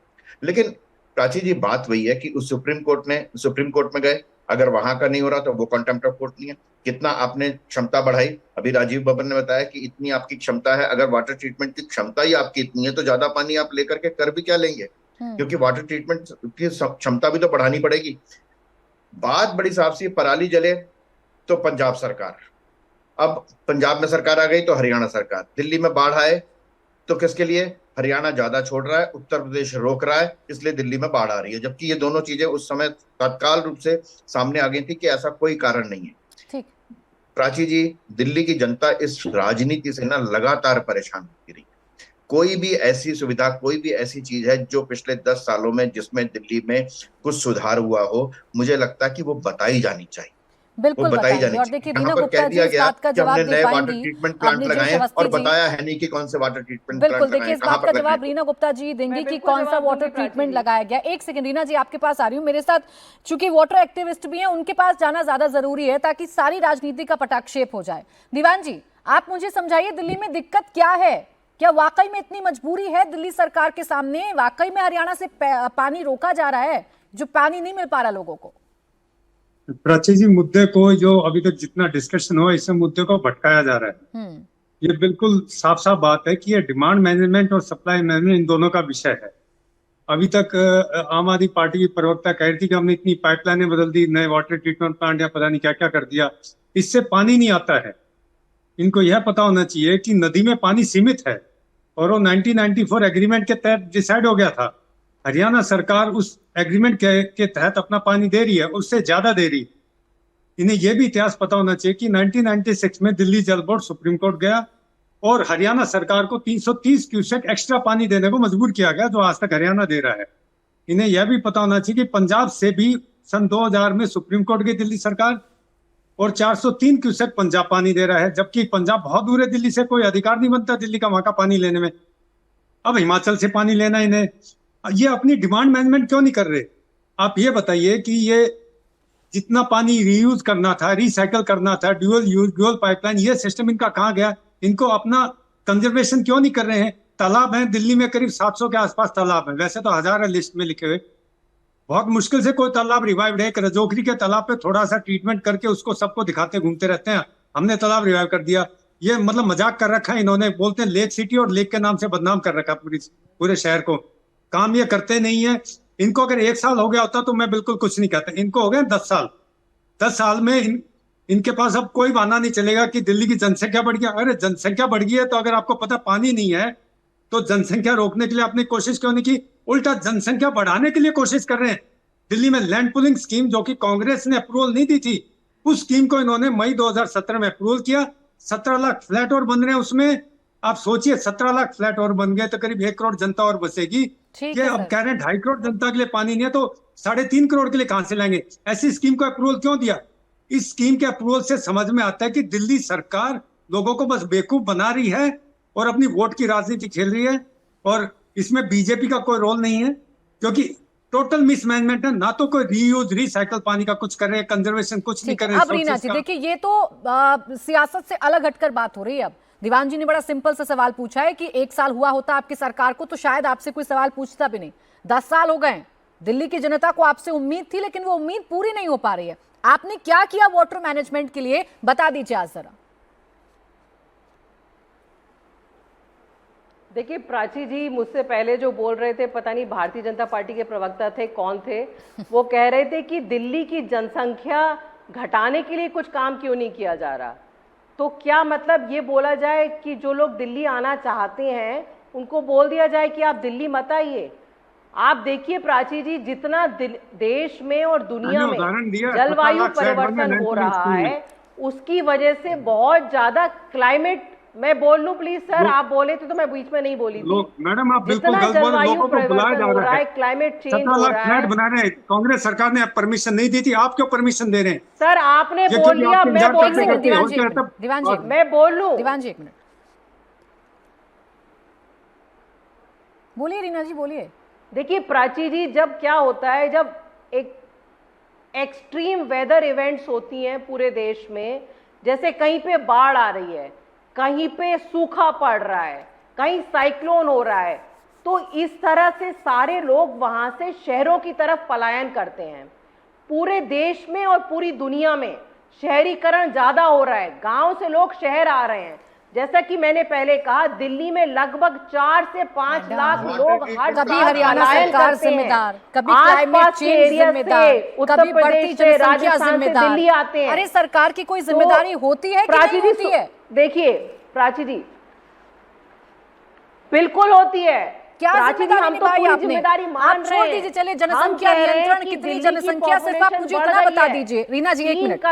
लेकिन प्राची जी, बात वही है कि उस सुप्रीम कोर्ट में गए, अगर वहां का नहीं हो रहा तो वो कंटेम्प्ट ऑफ कोर्ट नहीं है। कितना आपने क्षमता बढ़ाई, अभी राजीव बब्बर ने बताया कि इतनी आपकी क्षमता है। अगर वाटर ट्रीटमेंट की क्षमता ही आपकी इतनी है तो ज्यादा पानी आप लेकर के कर भी क्या लेंगे? क्योंकि वाटर ट्रीटमेंट की क्षमता भी तो बढ़ानी पड़ेगी। बात बड़ी साफ सी, पराली जले तो पंजाब सरकार, अब पंजाब में सरकार आ गई तो हरियाणा सरकार, दिल्ली में बाढ़ आए तो किसके लिए? हरियाणा ज्यादा छोड़ रहा है, उत्तर प्रदेश रोक रहा है, इसलिए दिल्ली में बाढ़ आ रही है। जबकि ये दोनों चीजें उस समय तत्काल रूप से सामने आ गई थी कि ऐसा कोई कारण नहीं है। ठीक प्राची जी, दिल्ली की जनता इस राजनीति से ना लगातार परेशान होती रही। कोई भी ऐसी सुविधा, कोई भी ऐसी चीज है जो पिछले 10 सालों में जिसमें दिल्ली में कुछ सुधार हुआ हो, मुझे लगता है कि वो बताई जानी चाहिए। बिल्कुल वो बताई बताएंगे। जानी और चाहिए। देखिए यहाँ रीना पर गुप्ता कह जी दिया इस गया बात का कि हमने जवाब दे नए वाटर पाएंगी। ट्रीटमेंट प्लांट आपने जो लगाए हैं और अवस्थी जी बताया है नहीं कि कौन से वाटर ट्रीटमेंट बिल्कुल, प्लांट देखिए लगाए, इस कहाँ बात पर का जवाब लगे। रीना गुप्ता जी देंगी मैं कि बिल्कुल कौन सा जवाब वाटर दूंगी प्राची ट्रीटमेंट जी। लगाया गया। एक सेकंड रीना जी, आपके पास आ रही हूँ। मेरे साथ चूंकि वाटर एक्टिविस्ट भी हैं, उनके पास जाना ज्यादा जरूरी है ताकि सारी राजनीति का पटाक्षेप हो जाए। दीवान जी, आप मुझे समझाइए, दिल्ली में दिक्कत क्या है? क्या वाकई में इतनी मजबूरी है दिल्ली सरकार के सामने? वाकई में हरियाणा से पानी रोका जा रहा है, जो पानी नहीं मिल पा रहा लोगों को? प्राची जी, मुद्दे को जो अभी तक जितना डिस्कशन हुआ, इससे मुद्दे को भटकाया जा रहा है। ये बिल्कुल साफ साफ बात है कि ये डिमांड मैनेजमेंट और सप्लाई मैनेजमेंट इन दोनों का विषय है। अभी तक आम आदमी पार्टी की प्रवक्ता कह रही थी कि हमने इतनी पाइपलाइनें बदल दी, नए वाटर ट्रीटमेंट प्लांट या पता नहीं क्या क्या कर दिया, इससे पानी नहीं आता है। इनको यह पता होना चाहिए कि नदी में पानी सीमित है और वो 1994 एग्रीमेंट के तहत डिसाइड हो गया था। हरियाणा सरकार उस एग्रीमेंट के तहत अपना पानी दे रही है, उससे ज्यादा दे रही। इन्हें यह भी इतिहास पता होना चाहिए कि 1996 में दिल्ली जल बोर्ड सुप्रीम कोर्ट गया और हरियाणा सरकार को 330 क्यूसेक एक्स्ट्रा पानी देने को मजबूर किया गया, जो आज तक हरियाणा दे रहा है। इन्हें यह भी पता होना चाहिए कि पंजाब से भी सन 2000 में सुप्रीम कोर्ट गई दिल्ली सरकार और 403 क्यूसेक पंजाब पानी दे रहा है, जबकि पंजाब बहुत दूर है दिल्ली से, कोई अधिकार नहीं बनता दिल्ली का वहां का पानी लेने में। अब हिमाचल से पानी लेना इन्हें, ये अपनी डिमांड मैनेजमेंट क्यों नहीं कर रहे? आप ये बताइए कि ये जितना पानी रीयूज करना था, रिसाइकल करना था, ड्यूअल यूज, ड्यूअल पाइपलाइन, ये सिस्टम इनका कहाँ गया? इनको अपना कंजर्वेशन क्यों नहीं कर रहे हैं? तालाब हैं दिल्ली में, करीब 700 के आसपास तालाब है, वैसे तो 1000 है लिस्ट में लिखे हुए। बहुत मुश्किल से कोई तालाब रिवाइव्ड है। एक रजोखरी के तालाब पे थोड़ा सा ट्रीटमेंट करके उसको सबको दिखाते घूमते रहते हैं, हमने तालाब रिवाइव कर दिया। ये मतलब मजाक कर रखा है इन्होंने, बोलते हैं लेक सिटी और लेक के नाम से बदनाम कर रखा पूरे शहर को। काम ये करते नहीं है। इनको अगर 1 साल हो गया होता तो मैं बिल्कुल कुछ नहीं कहता, इनको हो गए 10 साल। 10 साल में इनके पास अब कोई बहाना नहीं चलेगा कि दिल्ली की जनसंख्या बढ़ गई। अरे जनसंख्या बढ़ गई है तो अगर आपको पता पानी नहीं है तो जनसंख्या रोकने के लिए आपने कोशिश क्यों नहीं की? उल्टा जनसंख्या बढ़ाने के लिए कोशिश कर रहे हैं। दिल्ली में लैंड पुलिंग स्कीम, जो कि कांग्रेस ने अप्रूवल नहीं दी थी, उस स्कीम को इन्होंने मई 2017 में अप्रूवल किया। 17 लाख फ्लैट और बन रहे हैं उसमें। आप सोचिए 17 लाख फ्लैट और बन गए तो करीब 1 करोड़ जनता और बसेगी। ये अब कह रहे हैं 2.5 करोड़ जनता के लिए पानी नहीं है, तो 3.5 करोड़ के लिए कहां से लाएंगे? ऐसी स्कीम को अप्रूवल क्यों दिया? इस स्कीम के अप्रूवल से समझ में आता है कि दिल्ली सरकार लोगों को बस बेवकूफ बना रही है और अपनी वोट की राजनीति खेल रही है, और इसमें बीजेपी का कोई रोल नहीं है, क्योंकि टोटल मिसमैनेजमेंट है। ना तो कोई रीयूज, रिसाइकल पानी का कुछ कर रहे हैं, कंजर्वेशन कुछ नहीं कर रहे। अब रीना जी देखिए, ये तो सियासत से अलग हटकर बात हो रही है। अब दीवान जी ने बड़ा सिंपल सा सवाल पूछा है कि 1 साल हुआ होता आपकी सरकार को तो शायद आपसे कोई सवाल पूछता भी नहीं। 10 साल हो गए, दिल्ली की जनता को आपसे उम्मीद थी, लेकिन वो उम्मीद पूरी नहीं हो पा रही है। आपने क्या किया वाटर मैनेजमेंट के लिए, बता दीजिए आज जरा। देखिए प्राची जी, मुझसे पहले जो बोल रहे थे, पता नहीं भारतीय जनता पार्टी के प्रवक्ता थे कौन थे, वो कह रहे थे कि दिल्ली की जनसंख्या घटाने के लिए कुछ काम क्यों नहीं किया जा रहा। तो क्या मतलब ये बोला जाए कि जो लोग दिल्ली आना चाहते हैं उनको बोल दिया जाए कि आप दिल्ली मत आइए? आप देखिए प्राची जी, जितना देश में और दुनिया में जलवायु परिवर्तन हो रहा है, उसकी वजह से बहुत ज्यादा क्लाइमेट, मैं बोल लूं प्लीज सर, आप बोले थे तो मैं बीच में नहीं बोली थी। मैडम आप बिल्कुल गलत बोल रहे हैं, लोगों को बुलाया जा रहा है, क्लाइमेट चेंज 17 हो लाख रहा फ्लैट है। बना रहे हैं, कांग्रेस सरकार ने परमिशन नहीं दी थी, आप क्यों परमिशन दे रहे हैं? सर आपने बोल लिया, मैं बोल लूं? दीवान जी मैं बोल लूं? दीवान जी 1 मिनट बोलिए। रीना जी बोलिए। देखिए प्राची जी, जब क्या होता है, जब एक एक्सट्रीम वेदर इवेंट्स होती हैं पूरे देश में, जैसे कहीं पे बाढ़ आ रही है, कहीं पे सूखा पड़ रहा है, कहीं साइक्लोन हो रहा है, तो इस तरह से सारे लोग वहां से शहरों की तरफ पलायन करते हैं। पूरे देश में और पूरी दुनिया में शहरीकरण ज्यादा हो रहा है, गांव से लोग शहर आ रहे हैं। जैसा कि मैंने पहले कहा, दिल्ली में लगभग 4 से 5 लाख लोग हर कभी हरियाणा सरकार जिम्मेदार, कभी क्लाइमेट चेंज जिम्मेदार, कभी बढ़ती जनसंख्या जिम्मेदार, दिल्ली आते हैं। अरे सरकार की कोई जिम्मेदारी होती है कि नहीं होती है? देखिए प्राची जी, बिल्कुल होती है। क्या जिम्मेदारी निभाई आपने? आप छोड़ दीजिए, चले जनसंख्या नियंत्रण, कितनी जनसंख्या सिर्फ आप मुझे इतना बता दीजिए। रीना जी 1 मिनट,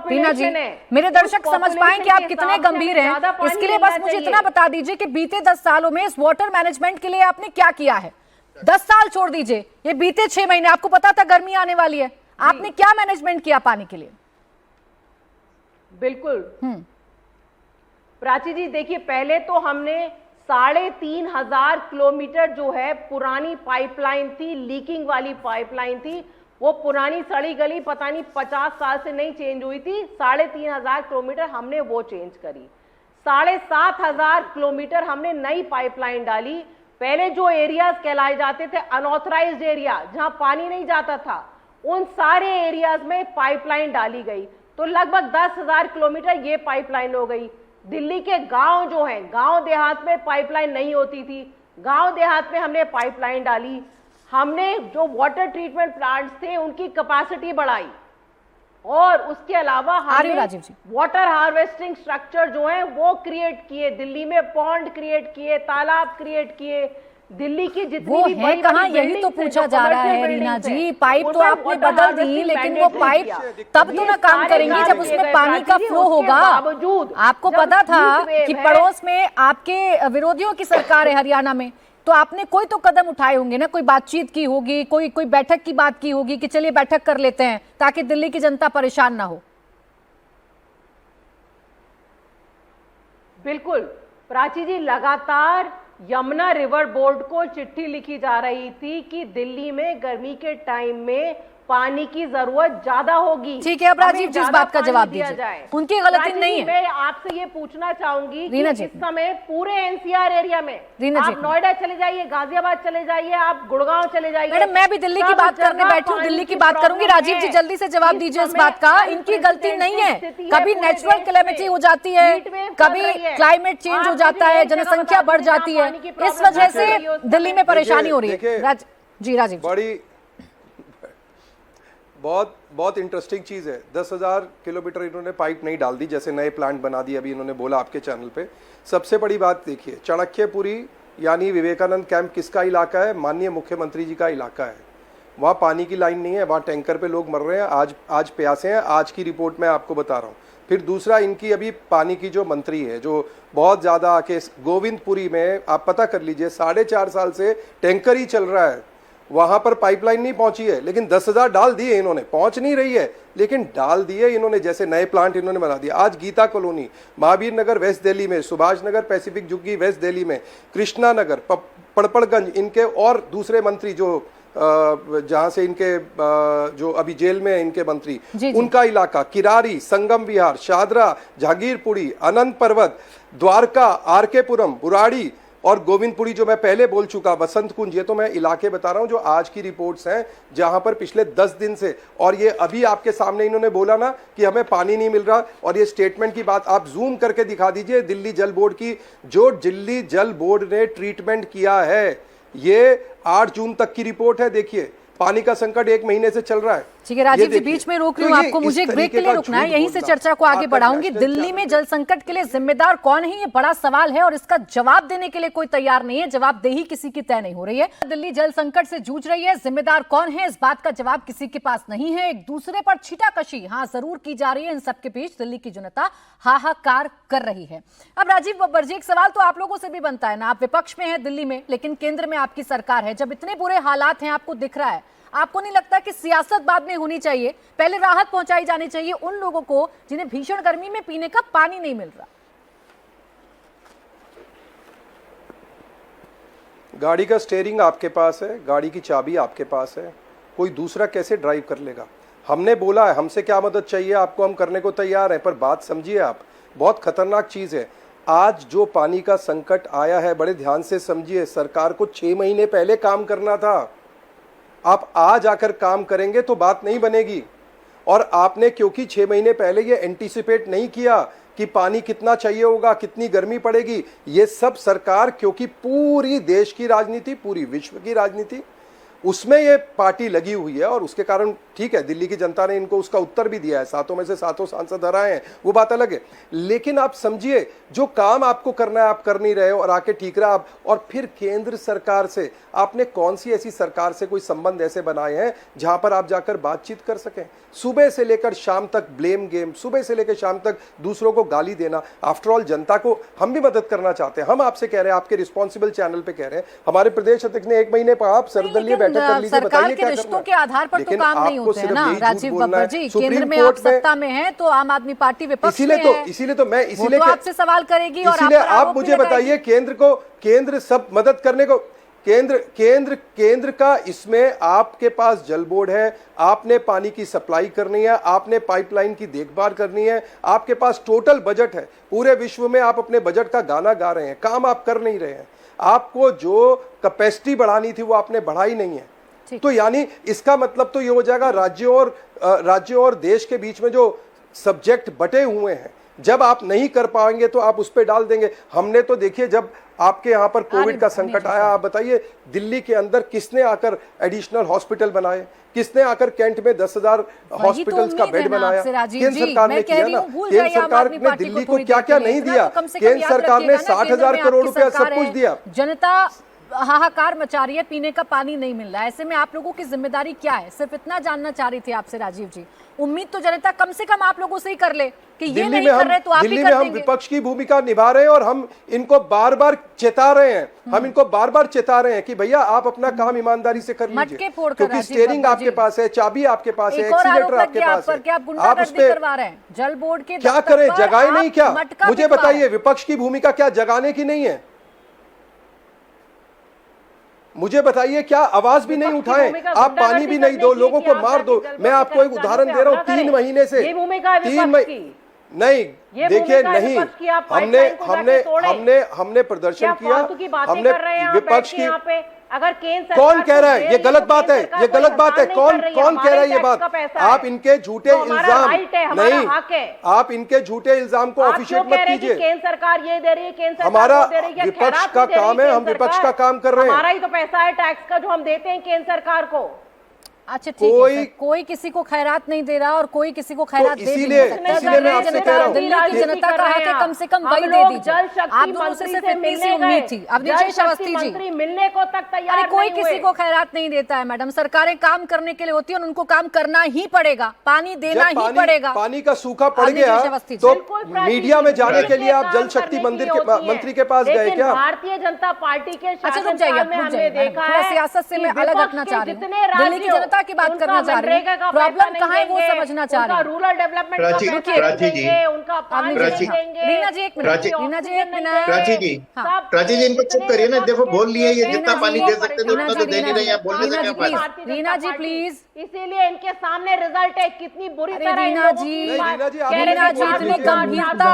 रीना जी, मेरे दर्शक समझ पाएं कि आप कितने गंभीर हैं, इसके लिए बस मुझे इतना बता दीजिए कि बीते 10 सालों में इस वाटर मैनेजमेंट के लिए आपने क्या किया है? 10 साल छोड़ दीजिए, ये बीते 6 महीने, आपको पता था गर्मी आने वाली है, आपने क्या मैनेजमेंट किया पानी के लिए? बिल्कुल प्राची जी, देखिए पहले तो हमने 3,500 किलोमीटर जो है पुरानी पाइपलाइन थी, लीकिंग वाली पाइपलाइन थी, वो पुरानी सड़ी गली पता नहीं 50 साल से नहीं चेंज हुई थी। 3,500 किलोमीटर हमने वो चेंज करी। 7,500 किलोमीटर हमने नई पाइपलाइन डाली। पहले जो एरियाज कहलाए जाते थे अनऑथराइज्ड एरिया, जहां पानी नहीं जाता था, उन सारे एरियाज में पाइपलाइन डाली गई, तो लगभग 10,000 किलोमीटर ये पाइपलाइन हो गई। दिल्ली के गांव जो हैं, गांव देहात में पाइपलाइन नहीं होती थी, गांव देहात में हमने पाइपलाइन डाली। हमने जो वाटर ट्रीटमेंट प्लांट्स थे उनकी कैपेसिटी बढ़ाई, और उसके अलावा हमने वाटर हार्वेस्टिंग स्ट्रक्चर जो है वो क्रिएट किए। दिल्ली में पॉन्ड क्रिएट किए, तालाब क्रिएट किए। दिल्ली की जितनी भी बड़ी कहाँ, यही तो पूछा जा रहा है रीना जी। पाइप तो आपने बदल दी, लेकिन वो पाइप तब तो ना काम करेंगी जब उसमें पानी का फ्लो होगा। आपको पता था कि पड़ोस में आपके विरोधियों की सरकार है हरियाणा में, तो आपने कोई तो कदम उठाए होंगे ना, कोई बातचीत की होगी, कोई बैठक की बात की होगी कि चलिए बैठक कर लेते हैं ताकि दिल्ली की जनता परेशान ना हो। बिल्कुल प्राची जी, लगातार यमुना रिवर बोर्ड को चिट्ठी लिखी जा रही थी कि दिल्ली में गर्मी के टाइम में पानी की जरूरत ज्यादा होगी। ठीक है, अब राजीव जी इस बात का जवाब दीजिए, उनकी गलती नहीं है। मैं आपसे ये पूछना चाहूंगी कि इस समय पूरे एनसीआर एरिया में आप नोएडा चले जाइए, गाजियाबाद चले जाइए, आप गुड़गांव चले जाइए। मैडम मैं भी दिल्ली की बात करने बैठी हूँ, दिल्ली की बात करूंगी। राजीव जी जल्दी से जवाब दीजिए इस बात का। इनकी गलती नहीं है, कभी नेचुरल कैलेमिटी हो जाती है, कभी क्लाइमेट चेंज हो जाता है, जनसंख्या बढ़ जाती है, इस वजह से दिल्ली में परेशानी हो रही है। जी राजीव, बड़ी बहुत इंटरेस्टिंग चीज है। 10,000 किलोमीटर इन्होंने पाइप नहीं डाल दी, जैसे नए प्लांट बना दिए, अभी इन्होंने बोला आपके चैनल पे। सबसे बड़ी बात देखिए, चाणक्यपुरी यानी विवेकानंद कैंप किसका इलाका है? माननीय मुख्यमंत्री जी का इलाका है। वहाँ पानी की लाइन नहीं है, वहाँ टैंकर पे लोग मर रहे हैं, आज प्यासे हैं। आज की रिपोर्ट मैं आपको बता रहा हूँ। फिर दूसरा, इनकी अभी पानी की जो मंत्री है, जो बहुत ज्यादा आके गोविंदपुरी में आप पता कर लीजिए, 4.5 साल से टैंकर ही चल रहा है, वहां पर पाइपलाइन नहीं पहुंची है, लेकिन 10,000 डाल दिए इन्होंने। पहुंच नहीं रही है लेकिन डाल दिए इन्होंने, जैसे नए प्लांट इन्होंने बना दिया। आज गीता कॉलोनी, महावीर नगर वेस्ट दिल्ली में, सुभाष नगर पैसिफिक झुग्गी वेस्ट दिल्ली में, कृष्णा नगर, पड़पड़गंज, इनके और दूसरे मंत्री जो जहां से इनके जो अभी जेल में है इनके मंत्री, उनका इलाका, किरारी, संगम विहार, शादरा, जहांगीरपुरी, अनंत पर्वत, द्वारका, आरकेपुरम, बुराड़ी और गोविंदपुरी, जो मैं पहले बोल चुका, वसंत कुंज। ये तो मैं इलाके बता रहा हूं जो आज की रिपोर्ट्स हैं, जहां पर पिछले 10 दिन से, और ये अभी आपके सामने इन्होंने बोला ना कि हमें पानी नहीं मिल रहा, और ये स्टेटमेंट की बात आप जूम करके दिखा दीजिए दिल्ली जल बोर्ड की, जो दिल्ली जल बोर्ड ने ट्रीटमेंट किया है। ये 8 जून तक की रिपोर्ट है। देखिए, पानी का संकट 1 महीने से चल रहा है। ठीक है राजीव जी, बीच में रोक रही हूँ आपको, मुझे एक ब्रेक के लिए रुकना है, यहीं से चर्चा को आगे बढ़ाऊंगी। दिल्ली में जल संकट के लिए जिम्मेदार कौन है, ये बड़ा सवाल है, और इसका जवाब देने के लिए कोई तैयार नहीं है। जवाबदेही किसी की तय नहीं हो रही है। दिल्ली जल संकट से जूझ रही है, जिम्मेदार कौन है, इस बात का जवाब किसी के पास नहीं है। एक दूसरे पर छीटाकशी हाँ जरूर की जा रही है। इन सबके बीच दिल्ली की जनता हाहाकार कर रही है। अब राजीव बब्बर जी, एक सवाल तो आप लोगों से भी बनता है ना, आप विपक्ष में है दिल्ली में, लेकिन केंद्र में आपकी सरकार है। जब इतने बुरे हालात हैं, आपको दिख रहा है, आपको नहीं लगता कि सियासत बाद में होनी चाहिए? पहले राहत पहुंचाई जानी चाहिए उन लोगों को जिन्हें भीषण गर्मी में पीने का पानी नहीं मिल रहा। गाड़ी का स्टीयरिंग आपके पास है, गाड़ी की चाबी आपके पास है, कोई दूसरा कैसे ड्राइव कर लेगा? हमने बोला है, हमसे क्या मदद चाहिए आपको, हम करने को तैयार हैं, पर बात समझिए आप, बहुत खतरनाक चीज है। आज जो पानी का संकट आया है, बड़े ध्यान से समझिए, सरकार को 6 महीने पहले काम करना था। आप आज आकर काम करेंगे तो बात नहीं बनेगी। और आपने क्योंकि 6 महीने पहले ये एंटीसिपेट नहीं किया कि पानी कितना चाहिए होगा, कितनी गर्मी पड़ेगी, ये सब सरकार, क्योंकि पूरी देश की राजनीति, पूरी विश्व की राजनीति, उसमें ये पार्टी लगी हुई है, और उसके कारण ठीक है, दिल्ली की जनता ने इनको उसका उत्तर भी दिया है, 7 में से 7 सांसद हराए हैं, वो बात अलग है। लेकिन आप समझिए, जो काम आपको करना है आप कर नहीं रहे हो, और आके ठीक रहा आप। और फिर केंद्र सरकार से आपने कौन सी ऐसी सरकार से कोई संबंध ऐसे बनाए हैं जहां पर आप जाकर बातचीत कर सकें? सुबह से लेकर शाम तक ब्लेम गेम, सुबह से लेकर शाम तक दूसरों को गाली देना। आफ्टर ऑल जनता को हम भी मदद करना चाहते हैं। हम आपसे कह रहे हैं, आपके रिस्पॉन्सिबल चैनल पे कह रहे हैं, हमारे प्रदेश अध्यक्ष ने 1 महीने पर आप सर्वदलीय बैठक कर लीजिए, सरकार बताइए के क्या रिश्तों करना के है। आधार पर तो लेकिन काम नहीं आपको होते हैं सिर्फ ना यही झूठ राजीव बोलना बब्बर है। जी। सुप्रीम केंद्र में आप कोर्ट में सत्ता में हैं तो आम आदमी पार्टी विपक्ष में है। इसीलिए तो मैं वो तो आपसे सवाल करेगी और इसीलिए आप पर आप आरोप भी मुझे बताइए, केंद्र सब मदद करने को, केंद्र का इसमें आपके पास जल बोर्ड है, आपने पानी की सप्लाई करनी है, आपने पाइपलाइन की देखभाल करनी है, आपके पास टोटल बजट है। पूरे विश्व में आप अपने बजट का गाना गा रहे हैं, काम आप कर नहीं रहे हैं। आपको जो कैपेसिटी बढ़ानी थी वो आपने बढ़ाई नहीं है। तो यानी इसका मतलब तो ये हो जाएगा राज्यों और देश के बीच में जो सब्जेक्ट बटे हुए हैं, जब आप नहीं कर पाएंगे तो आप उस पर डाल देंगे। हमने तो देखिए, जब आपके यहाँ पर कोविड का संकट आया, आप बताइए दिल्ली के अंदर किसने आकर एडिशनल हॉस्पिटल बनाए, किसने आकर कैंट में 10,000 हॉस्पिटल्स का बेड बनाया? केंद्र सरकार ने किया ना। केंद्र सरकार ने दिल्ली को क्या क्या नहीं दिया? केंद्र सरकार ने 60,000 करोड़ रुपया सब कुछ दिया। जनता हाहाकार मचा रही है, पीने का पानी नहीं मिल रहा है। ऐसे में आप लोगों की जिम्मेदारी क्या है? सिर्फ इतना जानना चाह रही थी आपसे राजीव जी। उम्मीद तो जनता कम से कम आप लोगों से ही कर ले कि ये नहीं कर रहे तो आप ही कर देंगे। दिल्ली में हम विपक्ष की भूमिका निभा रहे हैं और हम इनको बार बार चेता रहे हैं, कि भैया आप अपना काम ईमानदारी से कर लीजिए, क्योंकि स्टीयरिंग आपके पास है, चाबी आपके पास है, एक्सीलेटर आपके पास है। आप उस पे करवा रहे हैं जल बोर्ड के क्या करें? जगाए नहीं क्या? मुझे बताइए, विपक्ष की भूमिका क्या जगाने की नहीं है? मुझे बताइए, क्या आवाज भी नहीं उठाएं? आप पानी भी नहीं दो, लोगों को मार दो। मैं आपको एक उदाहरण दे रहा हूं, 3 महीने से नहीं देखिए, नहीं हमने प्रदर्शन किया, हमने विपक्ष की, अगर केंद्र कौन कह रहा है ये गलत बात है? ये गलत बात है। कौन कह रहा है ये बात? आप इनके झूठे इल्जाम नहीं, आप इनके झूठे इल्जाम को ऑफिशिएट मत कीजिए। केंद्र सरकार ये दे रही है, केंद्र हमारा विपक्ष का काम है, हम विपक्ष का काम कर रहे हैं। हमारा ही तो पैसा है टैक्स का जो हम देते हैं केंद्र सरकार को। अच्छा ठीक है, कोई किसी को खैरात नहीं दे रहा और कोई किसी को खैरात दे भी नहीं सकता। इसीलिए मैं आपसे कह रहा हूं, दिल्ली की जनता का हक है, कम से कम वही दे दीजिए। आप दोनों से सिर्फ इतनी सी उम्मीद थी। अब नीचे अवस्थी जी, मिलने को तक तैयार अरे कोई किसी को खैरात नहीं देता है मैडम। सरकारें काम करने के लिए होती है और उनको काम करना ही पड़ेगा, पानी देना ही पड़ेगा। पानी का सूखा पड़ गया तो मीडिया में जाने के लिए आप जल शक्ति मंत्री के पास गए क्या? भारतीय जनता पार्टी के अच्छा रुक जाइए, थोड़ा सियासत से मैं अलग रखना चाह रही हूँ, दिल्ली की जनता की बात करना चाह रही हूँ। प्रॉब्लम कहाँ है वो समझना चाह रही हूँ। रूरल डेवलपमेंट प्राची जी, उनका पानी रीना जी एक मिनट, प्राची जी इनको चुप करिए ना। देखो बोल लिए, ये जितना पानी दे सकते थे उतना तो दे नहीं रहे हैं, बोलने से क्या फायदा? रीना जी प्लीज, इसीलिए इनके सामने रिजल्ट है, कितनी बुरी तरह रीना जी इतनी गंभीरता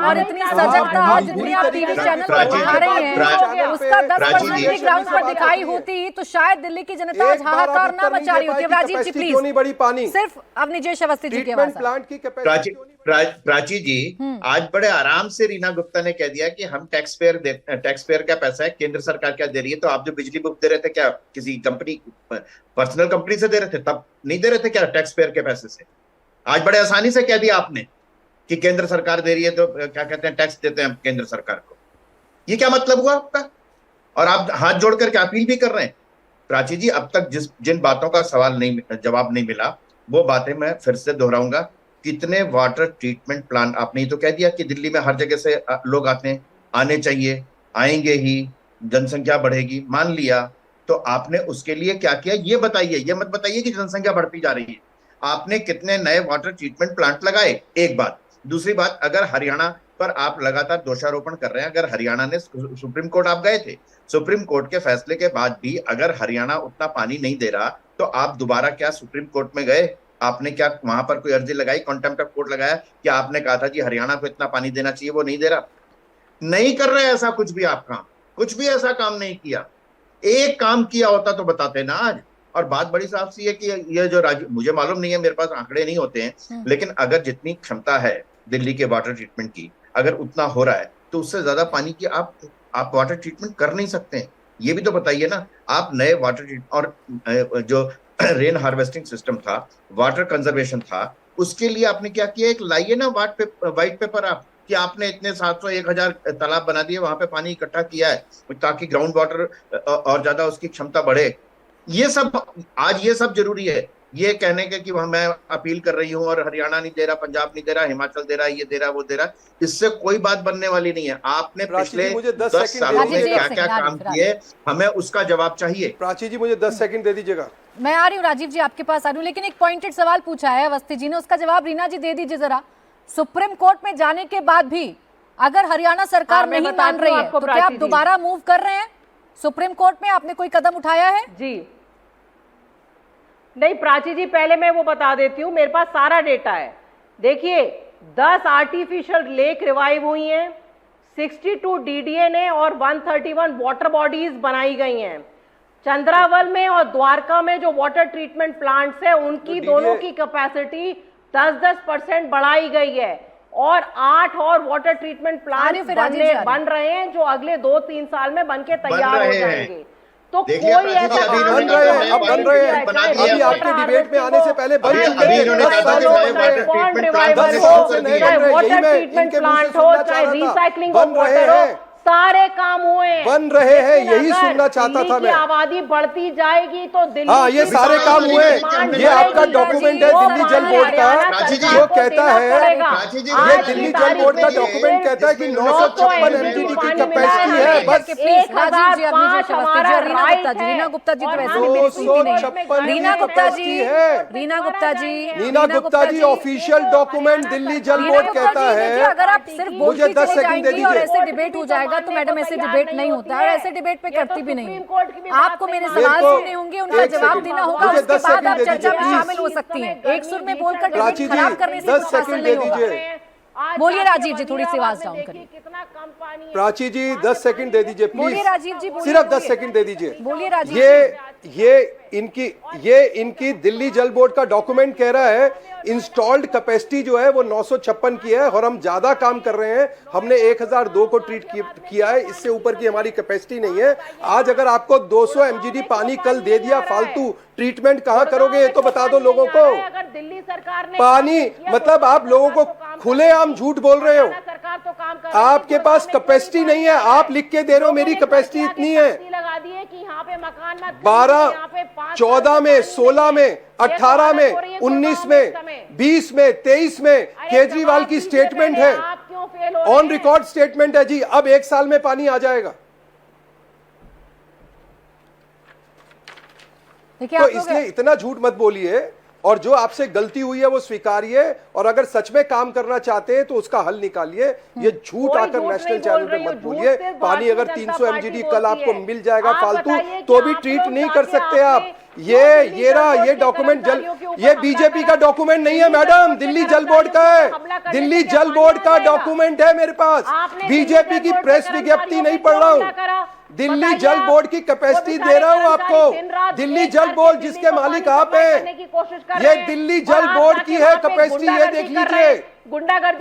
और इतनी सजगता और जितनी आप टीवी चैनल पर दिखा रहे हैं उसका 10% भी ग्राउंड पर दिखाई होती तो शायद दिल्ली की जनता आज हाहाकार ना मचा रही होती। राजीव जी प्लीज, बड़ी पानी सिर्फ अब निजेश अवस्थी जी के आवाज। प्लांट की कैपेसिटी प्राची जी आज बड़े आराम से रीना गुप्ता ने कह दिया कि हम टैक्स पेयर का पैसा है, केंद्र सरकार क्या दे रही है। तो आप जो बिजली बुक दे रहे थे, क्या किसी कंपनी, पर्सनल कंपनी से दे रहे थे? तब नहीं दे रहे थे क्या टैक्स पेयर के पैसे से? आज बड़े आसानी से कह दिया आपने कि केंद्र सरकार दे रही है तो क्या कहते हैं, टैक्स देते हैं केंद्र सरकार को। ये क्या मतलब हुआ आपका? और आप हाथ जोड़ करके अपील भी कर रहे हैं। प्राची जी, अब तक जिन बातों का जवाब नहीं मिला वो बातें मैं फिर से दोहराऊंगा। कितने वाटर ट्रीटमेंट प्लांट, आपने ही तो कह दिया कि दिल्ली में हर जगह से लोग आने चाहिए, आएंगे ही, जनसंख्या बढ़ेगी, मान लिया। तो आपने उसके लिए क्या किया ये बताइए। ये मत बताइए कि जनसंख्या बढ़ती जा रही है। आपने कितने नए वाटर ट्रीटमेंट प्लांट लगाए? एक बात। दूसरी बात, अगर हरियाणा पर आप लगातार दोषारोपण कर रहे हैं, अगर हरियाणा ने, सुप्रीम कोर्ट आप गए थे, सुप्रीम कोर्ट के फैसले के बाद भी अगर हरियाणा उतना पानी नहीं दे रहा तो आप दोबारा क्या सुप्रीम कोर्ट में गए? आपने क्या वहां पर कोई अर्जी लगाई, कॉन्टेम्प्ट ऑफ कोर्ट लगाया कि आपने कहा था जी हरियाणा को इतना पानी देना चाहिए, वो नहीं दे रहा? नहीं कर रहे ऐसा कुछ भी। आप काम कुछ भी ऐसा काम नहीं किया। एक काम किया होता तो बताते ना आज। और बात बड़ी साफ सी है कि ये जो मुझे मालूम नहीं है, मेरे पास आंकड़े नहीं होते हैं, लेकिन अगर जितनी क्षमता है दिल्ली के वाटर ट्रीटमेंट की, अगर उतना हो रहा है तो उससे ज्यादा पानी की आप वाटर ट्रीटमेंट कर नहीं सकते हैं। ये भी तो बताइए ना। आप नए वाटर ट्रीटमेंट और जो रेन हार्वेस्टिंग सिस्टम था, वाटर कंजर्वेशन था, उसके लिए आपने क्या किया? एक लाइए ना व्हाइट पेपर आप, कि आपने इतने 700-1000 तालाब बना दिए, वहां पे पानी इकट्ठा किया है ताकि ग्राउंड वाटर और ज्यादा उसकी क्षमता बढ़े। ये सब आज ये सब जरूरी है। ये कहने के कि मैं अपील कर रही हूँ और हरियाणा नहीं दे रहा, पंजाब नहीं दे रहा, हिमाचल दे रहा, ये दे रहा, वो दे रहा, इससे कोई बात बनने वाली नहीं है। आपने पिछले 10 सालों में क्या क्या काम किए, हमें उसका जवाब चाहिए। प्राची जी मुझे 10 सेकंड दे दीजिएगा। मैं आ रही हूँ राजीव जी, आपके पास आ रही हूँ, लेकिन एक पॉइंटेड सवाल पूछा है अवस्थी जी ने, उसका जवाब रीना जी दे दीजिए जरा। सुप्रीम कोर्ट में जाने के बाद भी अगर हरियाणा सरकार नहीं मान रही है तो क्या आप दोबारा मूव कर रहे हैं सुप्रीम कोर्ट में? आपने कोई कदम उठाया है? जी नहीं प्राची जी, पहले मैं वो बता देती हूँ, मेरे पास सारा डेटा है। देखिए 10 आर्टिफिशियल लेक रिवाइव हुई हैं, 62 DDNA और 131 वाटर बॉडीज बनाई गई हैं। चंद्रावल में और द्वारका में जो वाटर ट्रीटमेंट प्लांट्स है उनकी दोनों की कैपेसिटी 10% बढ़ाई गई है और 8 और वाटर ट्रीटमेंट प्लांट बन रहे हैं जो अगले 2-3 साल में बनके तैयार हो जाएंगे। तो कोई ऐसा बन रहे हैं, अब बन रहे हैं, अभी आपके डिबेट में आने से पहले बन चुके थे। 10 सालों वाटर ट्रीटमेंट प्लांट हो चाहे रिसाइकलिंग ऑफ वाटर हो, सारे काम हुए, बन रहे हैं, यही सुनना चाहता था मैं। आबादी बढ़ती जाएगी तो दिल्ली, हाँ ये सारे काम हुए। ये आपका डॉक्यूमेंट है दिल्ली जल बोर्ड का, जो कहता है, ये दिल्ली जल बोर्ड का डॉक्यूमेंट कहता है कि 956 MGD की कैपेसिटी है बस। रीना गुप्ता जी तो वैसे भी मेरी सुनती नहीं। रीना गुप्ता जी ऑफिशियल डॉक्यूमेंट दिल्ली जल बोर्ड कहता है। अगर आप सिर्फ मुझे 10 सेकंड दे और दीजिए। ऐसे डिबेट हो जाएगा तो मैडम ऐसे डिबेट नहीं होता है और ऐसे डिबेट पे करती भी नहीं। आपको मेरे सवाल सुनने होंगे, उनका जवाब देना होगा, उसके बाद आप चर्चा में शामिल हो सकती हैं। एक सुर में बोलकर डिबेट खराब करने से कुछ हासिल नहीं होगा। बोलिए राजीव जी, थोड़ी सी आवाज डाउन करिए। प्राची जी 10 सेकंड दे दीजिए प्लीज। बोलिए राजीव जी, सिर्फ 10 सेकंड दे दीजिए। बोलिए राजीव जी। ये इनकी दिल्ली जल बोर्ड का डॉक्यूमेंट कह रहा है इंस्टॉल्ड कैपेसिटी जो है वो 956 की है और हम ज्यादा काम कर रहे हैं। हमने 1002 को ट्रीट किया है, इससे ऊपर की हमारी कैपेसिटी नहीं है। आज अगर आपको 200 MGD पानी कल दे दिया फालतू, ट्रीटमेंट कहां करोगे ये तो बता दो लोगों को। अगर दिल्ली सरकार ने पानी मतलब आप लोगों को खुलेआम झूठ बोल रहे हो। सरकार तो काम कर आपके पास कैपेसिटी नहीं है, आप लिख के दे रहे हो मेरी कैपेसिटी इतनी है। लगा दिए कि यहाँ पे मकान मत 12, 14 में, 16 में, 18 में, 19 में, 20 में, 23 में केजरीवाल की स्टेटमेंट है, ऑन रिकॉर्ड स्टेटमेंट है जी। अब 1 साल में पानी आ जाएगा। तो इसलिए इतना झूठ मत बोलिए और जो आपसे गलती हुई है वो स्वीकारिए और अगर सच में काम करना चाहते हैं तो उसका हल निकालिए। ये झूठ आकर नेशनल चैनल पे मत बोलिए। पानी अगर 300 MGD कल आपको मिल जाएगा फालतू तो भी ट्रीट नहीं कर सकते आप। ये डॉक्यूमेंट ये बीजेपी का डॉक्यूमेंट नहीं है मैडम, दिल्ली जल बोर्ड का है। दिल्ली जल बोर्ड का डॉक्यूमेंट है मेरे पास, बीजेपी की प्रेस विज्ञप्ति नहीं पढ़ रहा हूं। दिल्ली जल बोर्ड की कैपेसिटी दे रहा हूं आपको। दिल्ली जल बोर्ड जिसके मालिक आप हैं, ये दिल्ली जल बोर्ड की है कैपेसिटी, ये देख लीजिए।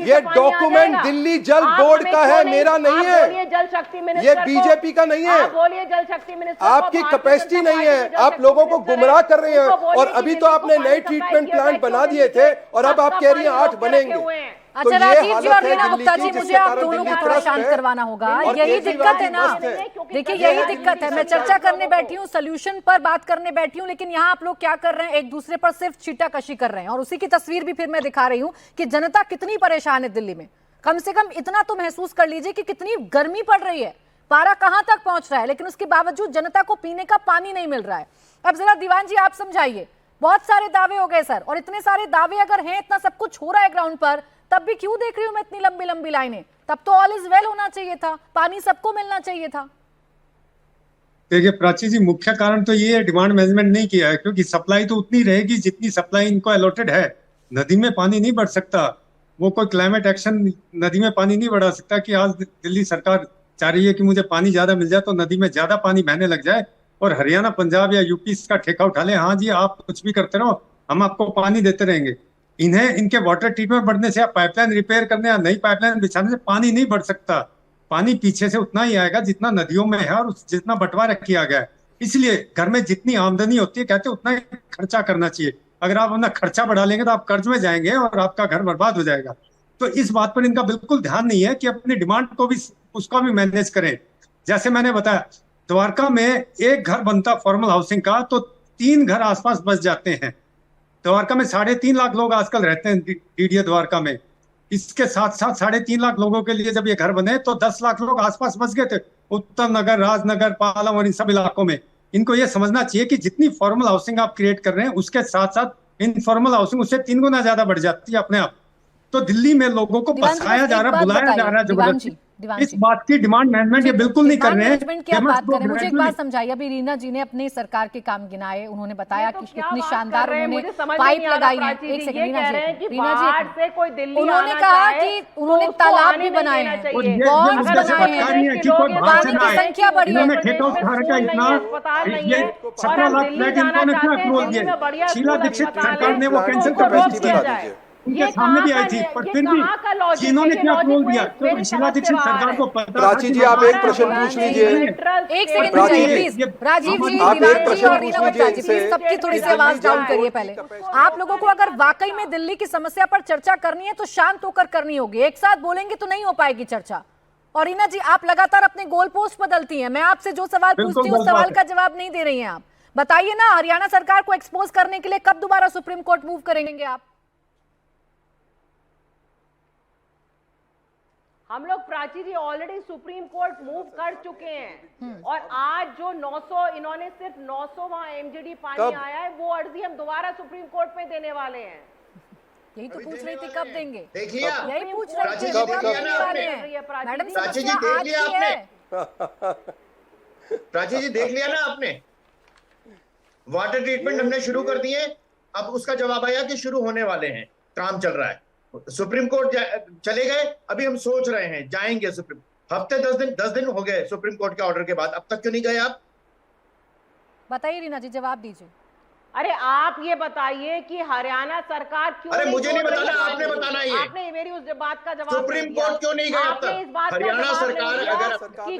ये डॉक्यूमेंट दिल्ली जल बोर्ड का है, मेरा नहीं है, जल शक्ति मिनिस्टर, ये बीजेपी का नहीं है। बोलिए जल शक्ति मिनिस्टर, आपकी कैपेसिटी नहीं है, आप लोगों को गुमराह कर रहे हैं। और अभी तो आपने नए ट्रीटमेंट प्लांट बना दिए थे और अब आप कह रही हैं 8 बनेंगे। अच्छा राजीव जी और रीना गुप्ता जी, मुझे आप दोनों को थोड़ा शांत करवाना होगा। यही दिक्कत है ना, देखिए यही दिक्कत है। मैं चर्चा करने बैठी हूँ, सोल्यूशन पर बात करने बैठी हूँ, लेकिन यहाँ आप लोग क्या कर रहे हैं, एक दूसरे पर सिर्फ छींटाकशी कर रहे हैं। और उसी की तस्वीर भी फिर मैं दिखा रही हूँ कि जनता कितनी परेशान है दिल्ली में। कम से कम इतना तो महसूस कर लीजिए कि कितनी गर्मी पड़ रही है, पारा कहाँ तक पहुंच रहा है, लेकिन उसके बावजूद जनता को पीने का पानी नहीं मिल रहा है। अब जरा दीवान जी आप समझाइए। बहुत सारे दावे हो गए सर, और इतने सारे दावे अगर हैं, इतना सब कुछ हो रहा है ग्राउंड पर, तब भी क्यों देख रही हूं मैं इतनी लंबी लंबी लाइनें? तब तो ऑल इज वेल होना चाहिए था, पानी सबको मिलना चाहिए था। देखिए प्राची जी, मुख्य कारण तो ये है डिमांड मैनेजमेंट नहीं किया है, क्योंकि सप्लाई तो उतनी रहेगी जितनी सप्लाई इनको अलॉटेड है। नदी में पानी नहीं बढ़ सकता, वो कोई क्लाइमेट एक्शन नदी में पानी नहीं बढ़ा सकता कि आज दिल्ली सरकार चाह रही है कि मुझे पानी ज्यादा मिल जाए तो नदी में ज्यादा पानी बहने लग जाए और हरियाणा, पंजाब या यूपी इसका ठेका उठा ले। हाँ जी, आप कुछ भी करते रहो, हम आपको पानी देते रहेंगे। इन्हें इनके वाटर ट्रीटमेंट बढ़ने से या पाइपलाइन रिपेयर करने या नई पाइपलाइन बिछाने से पानी नहीं बढ़ सकता। पानी पीछे से उतना ही आएगा जितना नदियों में है और जितना बंटवारा किया गया है। इसलिए घर में जितनी आमदनी होती है, कहते हैं उतना ही खर्चा करना चाहिए। अगर आप अपना खर्चा बढ़ा लेंगे तो आप कर्ज में जाएंगे और आपका घर बर्बाद हो जाएगा। तो इस बात पर इनका बिल्कुल ध्यान नहीं है कि अपनी डिमांड को भी उसका भी मैनेज करें। जैसे मैंने बताया, द्वारका में एक घर बनता फॉर्मल हाउसिंग का तो 3 घर आसपास बस जाते हैं। द्वारका में 3.5 लाख लोग आजकल रहते हैं डीडीए द्वारका में। इसके साथ साथ 3.5 लाख लोगों के लिए जब ये घर बने तो 10 लाख लोग आसपास बस गए थे, उत्तम नगर, राजनगर, पालम और इन सब इलाकों में। इनको ये समझना चाहिए कि जितनी फॉर्मल हाउसिंग आप क्रिएट कर रहे हैं उसके साथ साथ इनफॉर्मल हाउसिंग उससे 3 गुना ज्यादा बढ़ जाती है अपने आप। तो दिल्ली में लोगों को बसाया जा रहा है, बुलाया जा रहा है जबरदस्ती। इस बात की डिमांड मैनेजमेंट ये बिल्कुल नहीं कर रहे हैं। मैनेजमेंट की आप बात करें, मुझे एक बात समझाइए। अभी रीना जी ने अपने सरकार के काम गिनाए, उन्होंने बताया कि कितनी शानदार उन्होंने पाइप लगाई है। एक सेकंड रीना जी, उन्होंने कहा कि उन्होंने तालाब भी बनाए हैं, बॉन्ड्स बनाए हैं, पानी की संख्या बढ़ी है। 17 लाख फ्लैट इन्होंने क्या अप्रूवल दिए? शीला दीक्षित सरकार ने वो कैंसिल कर दी, उनके सामने भी आई थी, पर फिर भी इन्होंने क्या अप्रूवल दिया? तो शीला दीक्षित सरकार को पता। प्राची जी आप एक प्रश्न पूछ लीजिए। एक सेकंड प्लीज, राजीव जी, दिवांशी जी और रीना बत्रा जी, प्लीज सबकी थोड़ी सी आवाज डाउन करिए पहले। आप लोगों को अगर वाकई में दिल्ली की समस्या पर चर्चा करनी है तो शांत होकर करनी होगी, एक साथ बोलेंगे तो नहीं हो पाएगी चर्चा। और रीना जी, आप लगातार अपने गोल पोस्ट बदलती हैं। मैं आपसे जो सवाल पूछती हूँ उस सवाल का जवाब नहीं दे रही हैं आप। बताइए ना, हरियाणा सरकार को एक्सपोज करने के लिए कब दोबारा सुप्रीम कोर्ट मूव करेंगे आप? हम लोग प्राची जी ऑलरेडी सुप्रीम कोर्ट मूव कर चुके हैं, और आज जो 900 इन्होंने सिर्फ 900 वहां एमजीडी पानी आया है, वो अर्जी हम दोबारा सुप्रीम कोर्ट में देने वाले हैं। यही तो पूछ रही थी कब देंगे, देखिए यही पूछ रही थी कब देने वाले हैं। मैडम प्राची जी देख लिया आपने, प्राची जी देख लिया ना आपने, वाटर ट्रीटमेंट हमने शुरू कर दिए। अब उसका जवाब आया कि शुरू होने वाले हैं, काम चल रहा है। सुप्रीम कोर्ट चले गए, अभी हम सोच रहे हैं जाएंगे सुप्रीम। हफ्ते 10 दिन हो गए सुप्रीम कोर्ट के ऑर्डर के बाद, अब तक क्यों नहीं गए आप? बताइए रीना जी, जवाब दीजिए। अरे आप ये बताइए कि हरियाणा सरकार क्यों? अरे मुझे नहीं बताना, आपने बताना। ये आपने मेरी उस बात का जवाब सुप्रीम कोर्ट क्यों नहीं गए अब तक? हरियाणा सरकार अगर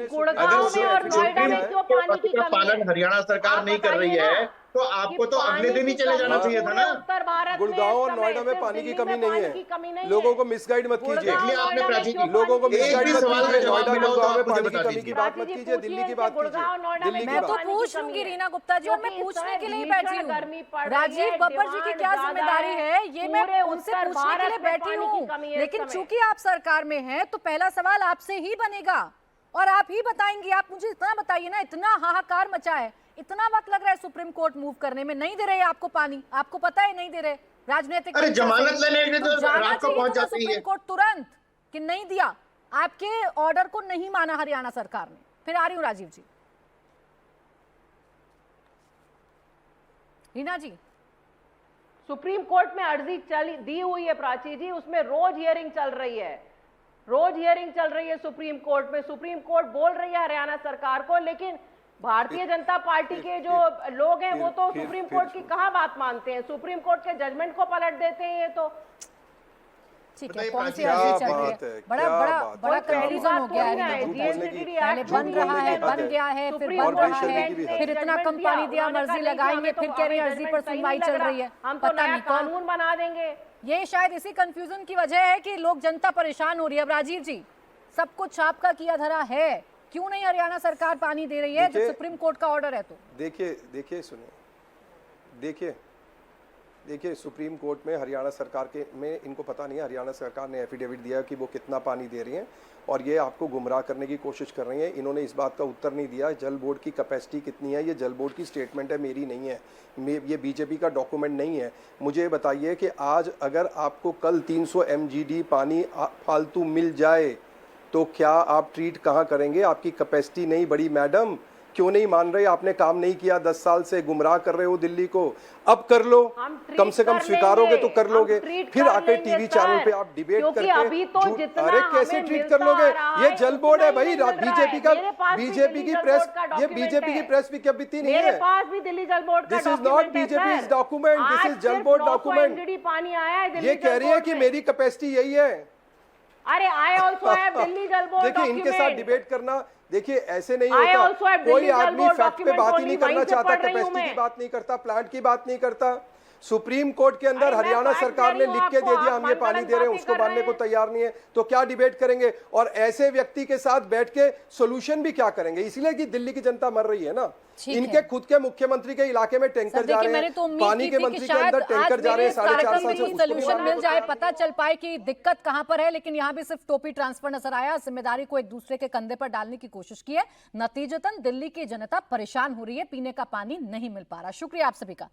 गुड़गांव में और नोएडा में क्यों पानी की कमी पालन हरियाणा सरकार नहीं कर रही है तो आपको तो अगले दिन ही चले जाना चाहिए था ना। उत्तर भारत गुड़गांव और नोएडा में पानी की कमी नहीं है, लोगों को मिसगाइड मत कीजिए। आपने प्राची जी, लोगों को मिसगाइड मत कीजिए। नोएडा गुड़गांव में पानी की बता कमी की बात मत कीजिए, दिल्ली की बात कीजिए। मैं तो पूछ लूंगी रीना गुप्ता जी, और मैं पूछने के लिए बैठी हूँ। राजीव बब्बर जी की क्या जिम्मेदारी है, ये मैं उनसे पूछने के लिए बैठी हूँ। लेकिन चूंकि आप सरकार में हैं तो पहला सवाल आपसे ही बनेगा और आप ही बताएंगे। आप मुझे इतना बताइए ना, इतना हाहाकार मचा है, इतना वक्त लग रहा है सुप्रीम कोर्ट मूव करने में, नहीं दे रहे आपको पानी, आपको पता है नहीं दे रहे। राजनीतिक जमानत लेने के लिए तो रात को पहुंच जाती है सुप्रीम कोर्ट तुरंत, कि नहीं दिया, आपके ऑर्डर को नहीं माना हरियाणा सरकार ने। फिर आ रही हूँ राजीव जी। रीना जी, सुप्रीम कोर्ट में अर्जी दी हुई है प्राची जी, उसमें रोज हियरिंग चल रही है, रोज हियरिंग चल रही है सुप्रीम कोर्ट में। सुप्रीम कोर्ट बोल रही है हरियाणा सरकार को, लेकिन भारतीय जनता पार्टी के जो लोग हैं वो तो सुप्रीम कोर्ट की कहाँ बात मानते हैं, सुप्रीम कोर्ट के जजमेंट को पलट देते हैं। ये तो ठीक है, कौन सी अर्जी चल रही है? बड़ा कंफ्यूजन हो गया है। पहले बन रहा है, बन गया है, फिर बन रहा है, फिर इतना कम पानी दिया, मर्जी लगाएंगे, फिर कह रही अर्जी पर सुनवाई चल रही है, पता नहीं कानून बना देंगे। ये शायद इसी कंफ्यूजन की वजह है कि लोग, जनता परेशान हो रही है। अब राजीव जी, सब कुछ आपका किया धरा है, क्यों नहीं हरियाणा सरकार पानी दे रही है जब सुप्रीम कोर्ट का ऑर्डर है? तो देखिए सुनिए, देखिए सुप्रीम कोर्ट में हरियाणा सरकार के में इनको पता नहीं है। हरियाणा सरकार ने एफिडेविट दिया कि वो कितना पानी दे रही हैं और ये आपको गुमराह करने की कोशिश कर रही हैं। इन्होंने इस बात का उत्तर नहीं दिया जल बोर्ड की कैपेसिटी कितनी है। ये जल बोर्ड की स्टेटमेंट है, मेरी नहीं है, ये बीजेपी का डॉक्यूमेंट नहीं है। मुझे बताइए कि आज अगर आपको कल 300 MGD पानी फालतू मिल जाए तो क्या आप ट्रीट कहाँ करेंगे? आपकी कैपेसिटी नहीं बढ़ी मैडम, क्यों नहीं मान रहे? आपने काम नहीं किया 10 साल से, गुमराह कर रहे हो दिल्ली को, अब कर लो, कम से कम स्वीकारोगे तो कर लोगे। फिर आके टीवी चैनल पे आप डिबेट करके अरे कैसे ट्रीट कर लोगे? ये जल बोर्ड है भाई, बीजेपी की प्रेस, ये बीजेपी की प्रेस विज्ञप्ति नहीं है। This is not BJP document, this is जल बोर्ड डॉक्यूमेंट। पानी आया है, ये कह रही है कि मेरी कैपेसिटी यही है। अरे आई ऑल्सो हैव दिल्ली जल बोर्ड। देखिए इनके साथ डिबेट करना, देखिए ऐसे नहीं होता। कोई आदमी फैक्ट पे बात ही नहीं करना चाहता, कैपेसिटी की बात नहीं करता, प्लांट की बात नहीं करता। सुप्रीम कोर्ट के अंदर अरे मैं हरियाणा बात सरकार कर ने रही लिख हूँ के आपको, दे दिया, आप हम ये पानी मनगढ़ंत दे रहे हैं, बातें उसको कर मानने रहे को हैं। तैयार नहीं है, तो क्या डिबेट करेंगे? और ऐसे व्यक्ति के साथ बैठ के सोल्यूशन भी क्या करेंगे? इसलिए कि दिल्ली की जनता मर रही है ना। ठीक इनके है। खुद के मुख्यमंत्री के इलाके में टैंकर सर जा देखिए, रहे मैंने हैं, तो उम्मीद पानी की के थी कि मंत्री के शायद अंदर आज टैंकर जा रहे मेरे हैं इस 4.5 कार्यक्रम साल में से, ही उसको भी सोल्यूशन मानने मिल को जाए, तैयार नहीं। पता चल पाए कि दिक्कत कहां पर है, लेकिन यहाँ भी सिर्फ टोपी ट्रांसफर नजर आया। जिम्मेदारी को एक दूसरे के कंधे पर डालने की कोशिश की है। नतीजतन दिल्ली की जनता परेशान हो रही है, पीने का पानी नहीं मिल पा रहा। शुक्रिया आप सभी का।